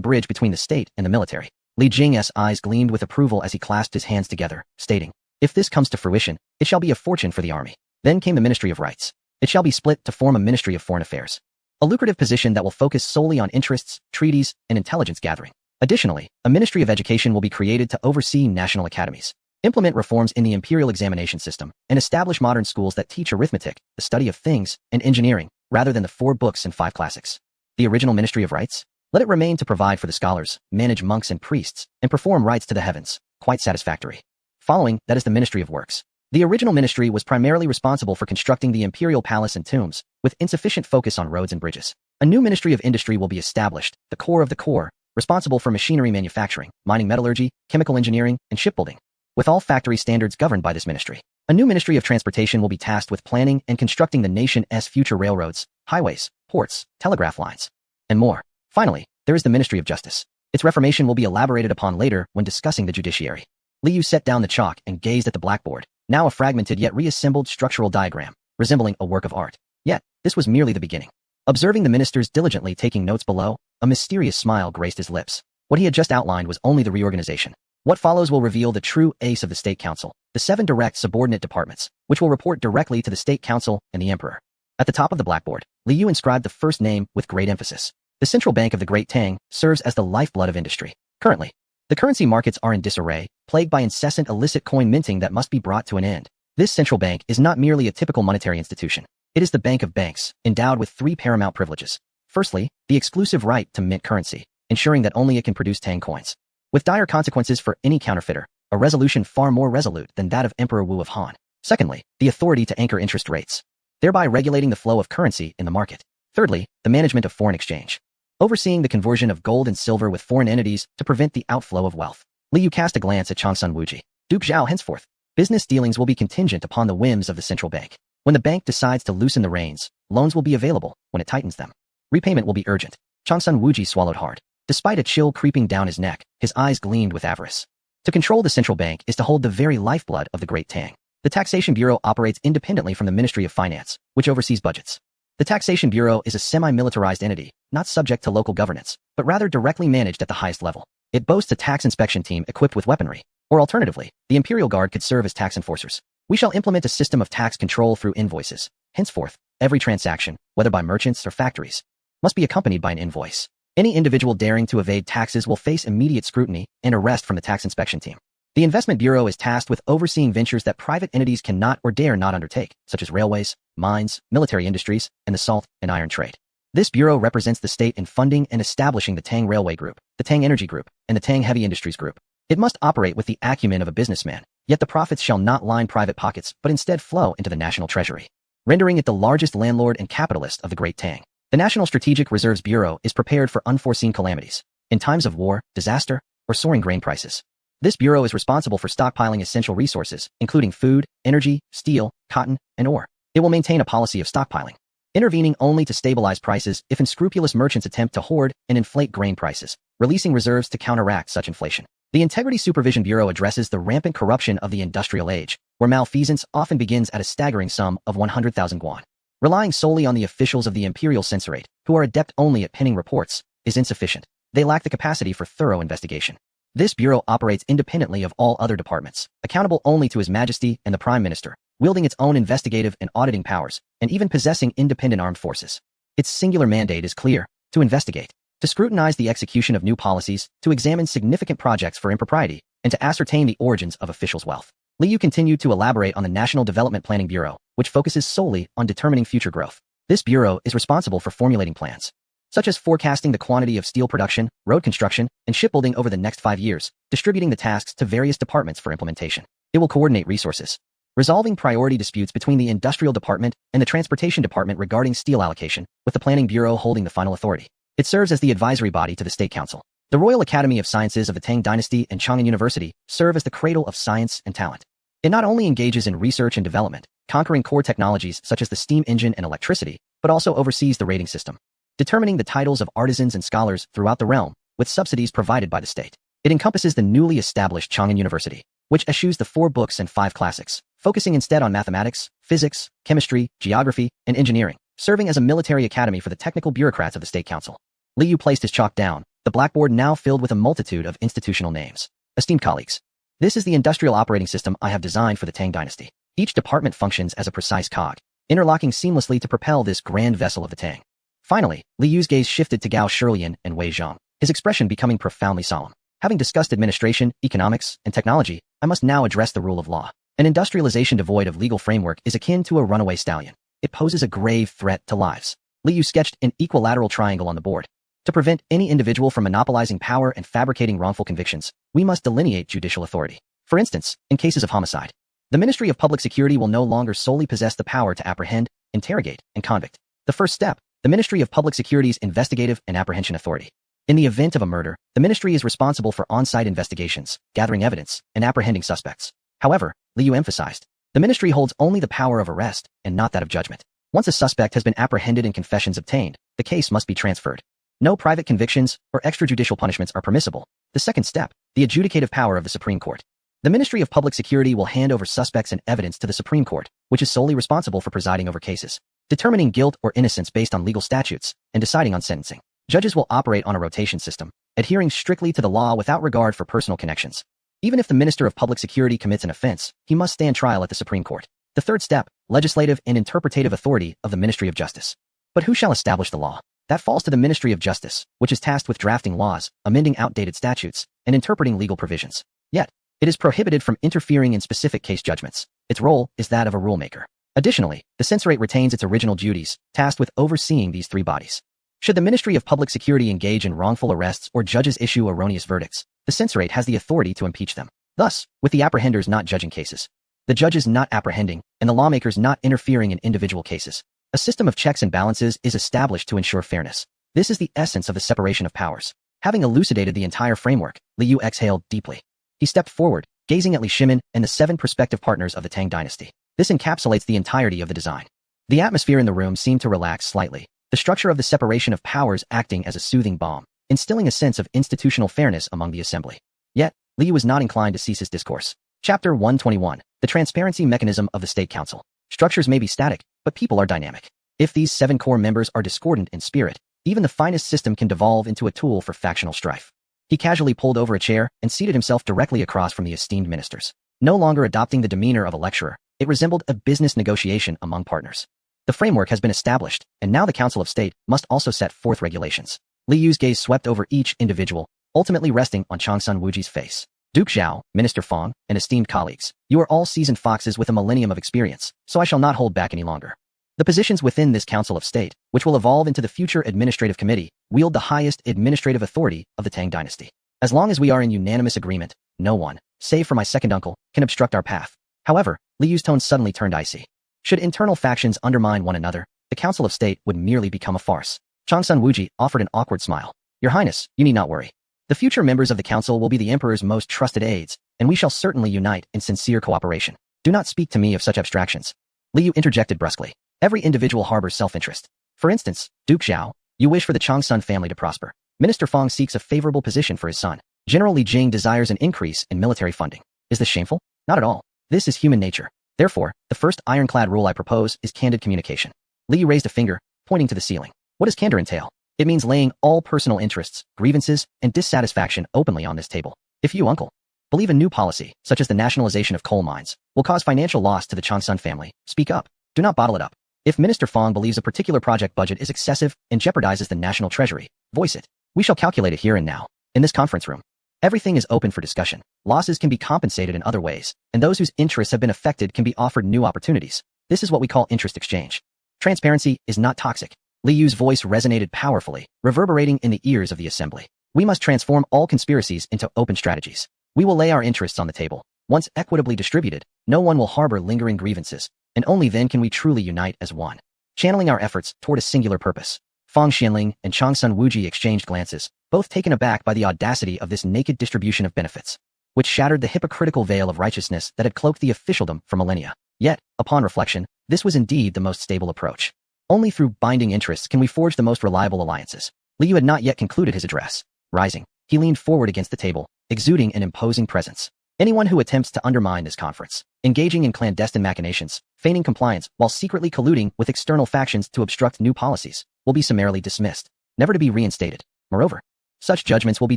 bridge between the state and the military. Li Jing's eyes gleamed with approval as he clasped his hands together, stating, if this comes to fruition, it shall be a fortune for the army. Then came the Ministry of Rights. It shall be split to form a Ministry of Foreign Affairs, a lucrative position that will focus solely on interests, treaties, and intelligence gathering. Additionally, a Ministry of Education will be created to oversee national academies, implement reforms in the imperial examination system, and establish modern schools that teach arithmetic, the study of things, and engineering, rather than the 4 books and 5 classics. The original Ministry of Rights? Let it remain to provide for the scholars, manage monks and priests, and perform rites to the heavens. Quite satisfactory. Following, that is the Ministry of Works. The original ministry was primarily responsible for constructing the imperial palace and tombs, with insufficient focus on roads and bridges. A new Ministry of Industry will be established, the core of the core, responsible for machinery manufacturing, mining metallurgy, chemical engineering, and shipbuilding, with all factory standards governed by this ministry. A new Ministry of Transportation will be tasked with planning and constructing the nation's future railroads, highways, ports, telegraph lines, and more. Finally, there is the Ministry of Justice. Its reformation will be elaborated upon later when discussing the judiciary. Li Yu set down the chalk and gazed at the blackboard, now a fragmented yet reassembled structural diagram, resembling a work of art. Yet, this was merely the beginning. Observing the ministers diligently taking notes below, a mysterious smile graced his lips. What he had just outlined was only the reorganization. What follows will reveal the true ace of the State Council, the 7 direct subordinate departments, which will report directly to the State Council and the Emperor. At the top of the blackboard, Li Yu inscribed the first name with great emphasis. The central bank of the Great Tang serves as the lifeblood of industry. Currently, the currency markets are in disarray, plagued by incessant illicit coin minting that must be brought to an end. This central bank is not merely a typical monetary institution. It is the bank of banks, endowed with 3 paramount privileges. Firstly, the exclusive right to mint currency, ensuring that only it can produce Tang coins, with dire consequences for any counterfeiter, a resolution far more resolute than that of Emperor Wu of Han. Secondly, the authority to anchor interest rates, thereby regulating the flow of currency in the market. Thirdly, the management of foreign exchange, overseeing the conversion of gold and silver with foreign entities to prevent the outflow of wealth. Li Yu cast a glance at Changsun Wuji. Duke Zhao henceforth. Business dealings will be contingent upon the whims of the central bank. When the bank decides to loosen the reins, loans will be available. When it tightens them, repayment will be urgent. Changsun Wuji swallowed hard. Despite a chill creeping down his neck, his eyes gleamed with avarice. To control the central bank is to hold the very lifeblood of the Great Tang. The Taxation Bureau operates independently from the Ministry of Finance, which oversees budgets. The Taxation Bureau is a semi-militarized entity, not subject to local governance, but rather directly managed at the highest level. It boasts a tax inspection team equipped with weaponry, or alternatively, the Imperial Guard could serve as tax enforcers. We shall implement a system of tax control through invoices. Henceforth, every transaction, whether by merchants or factories, must be accompanied by an invoice. Any individual daring to evade taxes will face immediate scrutiny and arrest from the tax inspection team. The Investment Bureau is tasked with overseeing ventures that private entities cannot or dare not undertake, such as railways, mines, military industries, and the salt and iron trade. This bureau represents the state in funding and establishing the Tang Railway Group, the Tang Energy Group, and the Tang Heavy Industries Group. It must operate with the acumen of a businessman, yet the profits shall not line private pockets but instead flow into the national treasury, rendering it the largest landlord and capitalist of the Great Tang. The National Strategic Reserves Bureau is prepared for unforeseen calamities, in times of war, disaster, or soaring grain prices. This bureau is responsible for stockpiling essential resources, including food, energy, steel, cotton, and ore. It will maintain a policy of stockpiling, intervening only to stabilize prices if unscrupulous merchants attempt to hoard and inflate grain prices, releasing reserves to counteract such inflation. The Integrity Supervision Bureau addresses the rampant corruption of the industrial age, where malfeasance often begins at a staggering sum of 100,000 guan. Relying solely on the officials of the Imperial Censorate, who are adept only at penning reports, is insufficient. They lack the capacity for thorough investigation. This bureau operates independently of all other departments, accountable only to His Majesty and the Prime Minister, wielding its own investigative and auditing powers, and even possessing independent armed forces. Its singular mandate is clear: to investigate, to scrutinize the execution of new policies, to examine significant projects for impropriety, and to ascertain the origins of officials' wealth. Liu continued to elaborate on the National Development Planning Bureau, which focuses solely on determining future growth. This bureau is responsible for formulating plans, such as forecasting the quantity of steel production, road construction, and shipbuilding over the next 5 years, distributing the tasks to various departments for implementation. It will coordinate resources, resolving priority disputes between the Industrial Department and the Transportation Department regarding steel allocation, with the Planning Bureau holding the final authority. It serves as the advisory body to the State Council. The Royal Academy of Sciences of the Tang Dynasty and Chang'an University serve as the cradle of science and talent. It not only engages in research and development, conquering core technologies such as the steam engine and electricity, but also oversees the rating system, determining the titles of artisans and scholars throughout the realm, with subsidies provided by the state. It encompasses the newly established Chang'an University, which eschews the 4 books and 5 classics, focusing instead on mathematics, physics, chemistry, geography, and engineering, serving as a military academy for the technical bureaucrats of the State Council. Liu placed his chalk down, the blackboard now filled with a multitude of institutional names. Esteemed colleagues, this is the industrial operating system I have designed for the Tang Dynasty. Each department functions as a precise cog, interlocking seamlessly to propel this grand vessel of the Tang. Finally, Liu's gaze shifted to Gao Shilian and Wei Zhang, his expression becoming profoundly solemn. Having discussed administration, economics, and technology, I must now address the rule of law. An industrialization devoid of legal framework is akin to a runaway stallion. It poses a grave threat to lives. Liu sketched an equilateral triangle on the board. To prevent any individual from monopolizing power and fabricating wrongful convictions, we must delineate judicial authority. For instance, in cases of homicide, the Ministry of Public Security will no longer solely possess the power to apprehend, interrogate, and convict. The first step, the Ministry of Public Security's investigative and apprehension authority. In the event of a murder, the ministry is responsible for on-site investigations, gathering evidence, and apprehending suspects. However, Liu emphasized, the ministry holds only the power of arrest and not that of judgment. Once a suspect has been apprehended and confessions obtained, the case must be transferred. No private convictions or extrajudicial punishments are permissible. The second step, the adjudicative power of the Supreme Court. The Ministry of Public Security will hand over suspects and evidence to the Supreme Court, which is solely responsible for presiding over cases, determining guilt or innocence based on legal statutes, and deciding on sentencing. Judges will operate on a rotation system, adhering strictly to the law without regard for personal connections. Even if the Minister of Public Security commits an offense, he must stand trial at the Supreme Court. The third step, legislative and interpretative authority of the Ministry of Justice. But who shall establish the law? That falls to the Ministry of Justice, which is tasked with drafting laws, amending outdated statutes, and interpreting legal provisions. Yet, it is prohibited from interfering in specific case judgments. Its role is that of a rulemaker. Additionally, the censorate retains its original duties, tasked with overseeing these 3 bodies. Should the Ministry of Public Security engage in wrongful arrests or judges issue erroneous verdicts, the censorate has the authority to impeach them. Thus, with the apprehenders not judging cases, the judges not apprehending, and the lawmakers not interfering in individual cases, a system of checks and balances is established to ensure fairness. This is the essence of the separation of powers. Having elucidated the entire framework, Liu exhaled deeply. He stepped forward, gazing at Li Shimin and the 7 prospective partners of the Tang Dynasty. This encapsulates the entirety of the design. The atmosphere in the room seemed to relax slightly, the structure of the separation of powers acting as a soothing balm, instilling a sense of institutional fairness among the assembly. Yet, Liu was not inclined to cease his discourse. Chapter 121, The Transparency Mechanism of the State Council. Structures may be static, but people are dynamic. If these 7 core members are discordant in spirit, even the finest system can devolve into a tool for factional strife. He casually pulled over a chair and seated himself directly across from the esteemed ministers. No longer adopting the demeanor of a lecturer, it resembled a business negotiation among partners. The framework has been established, and now the Council of State must also set forth regulations. Liu's gaze swept over each individual, ultimately resting on Changsun Wuji's face. Duke Zhao, Minister Fong, and esteemed colleagues, you are all seasoned foxes with a millennium of experience, so I shall not hold back any longer. The positions within this Council of State, which will evolve into the future Administrative Committee, wield the highest administrative authority of the Tang Dynasty. As long as we are in unanimous agreement, no one, save for my second uncle, can obstruct our path. However, Li Yu's tone suddenly turned icy. Should internal factions undermine one another, the Council of State would merely become a farce. Changsun Wuji offered an awkward smile. Your Highness, you need not worry. The future members of the Council will be the Emperor's most trusted aides, and we shall certainly unite in sincere cooperation. Do not speak to me of such abstractions. Li Yu interjected brusquely. Every individual harbors self-interest. For instance, Duke Zhao, you wish for the Changsun family to prosper. Minister Fong seeks a favorable position for his son. General Li Jing desires an increase in military funding. Is this shameful? Not at all. This is human nature. Therefore, the first ironclad rule I propose is candid communication. Li Yu raised a finger, pointing to the ceiling. What does candor entail? It means laying all personal interests, grievances, and dissatisfaction openly on this table. If you, uncle, believe a new policy, such as the nationalization of coal mines, will cause financial loss to the Changsun family, speak up. Do not bottle it up. If Minister Fong believes a particular project budget is excessive and jeopardizes the national treasury, voice it. We shall calculate it here and now, in this conference room. Everything is open for discussion. Losses can be compensated in other ways, and those whose interests have been affected can be offered new opportunities. This is what we call interest exchange. Transparency is not toxic. Li Yu's voice resonated powerfully, reverberating in the ears of the assembly. We must transform all conspiracies into open strategies. We will lay our interests on the table. Once equitably distributed, no one will harbor lingering grievances, and only then can we truly unite as one. Channeling our efforts toward a singular purpose. Fong Xianling and Changsun Wuji exchanged glances, both taken aback by the audacity of this naked distribution of benefits, which shattered the hypocritical veil of righteousness that had cloaked the officialdom for millennia. Yet, upon reflection, this was indeed the most stable approach. Only through binding interests can we forge the most reliable alliances. Li Yu had not yet concluded his address. Rising, he leaned forward against the table, exuding an imposing presence. Anyone who attempts to undermine this conference, engaging in clandestine machinations, feigning compliance while secretly colluding with external factions to obstruct new policies, will be summarily dismissed, never to be reinstated. Moreover, such judgments will be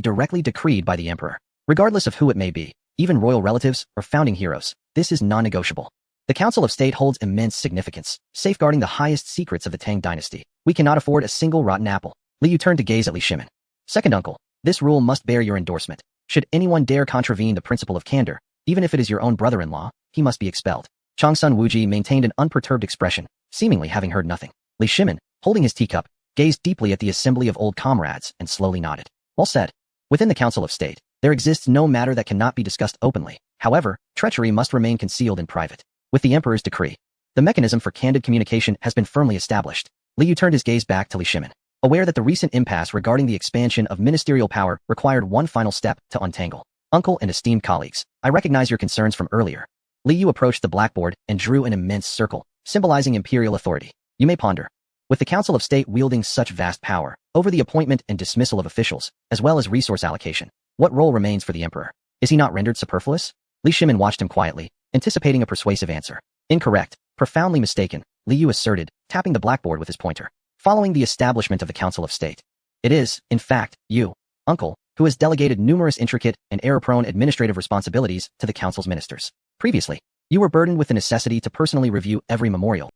directly decreed by the Emperor. Regardless of who it may be, even royal relatives or founding heroes, this is non-negotiable. The Council of State holds immense significance, safeguarding the highest secrets of the Tang Dynasty. We cannot afford a single rotten apple. Li Yu turned to gaze at Li Shimin. Second uncle, this rule must bear your endorsement. Should anyone dare contravene the principle of candor, even if it is your own brother-in-law, he must be expelled. Changsun Wuji maintained an unperturbed expression, seemingly having heard nothing. Li Shimin, holding his teacup, gazed deeply at the assembly of old comrades and slowly nodded. Well said. Within the Council of State, there exists no matter that cannot be discussed openly. However, treachery must remain concealed in private. With the Emperor's decree, the mechanism for candid communication has been firmly established. Li Yu turned his gaze back to Li Shimin. Aware that the recent impasse regarding the expansion of ministerial power required one final step to untangle. Uncle and esteemed colleagues, I recognize your concerns from earlier. Li Yu approached the blackboard and drew an immense circle, symbolizing imperial authority. You may ponder. With the Council of State wielding such vast power over the appointment and dismissal of officials, as well as resource allocation, what role remains for the Emperor? Is he not rendered superfluous? Li Shimin watched him quietly, anticipating a persuasive answer. Incorrect. Profoundly mistaken, Li Yu asserted, tapping the blackboard with his pointer. Following the establishment of the Council of State, it is, in fact, you, uncle, who has delegated numerous intricate and error-prone administrative responsibilities to the Council's ministers. Previously, you were burdened with the necessity to personally review every memorial,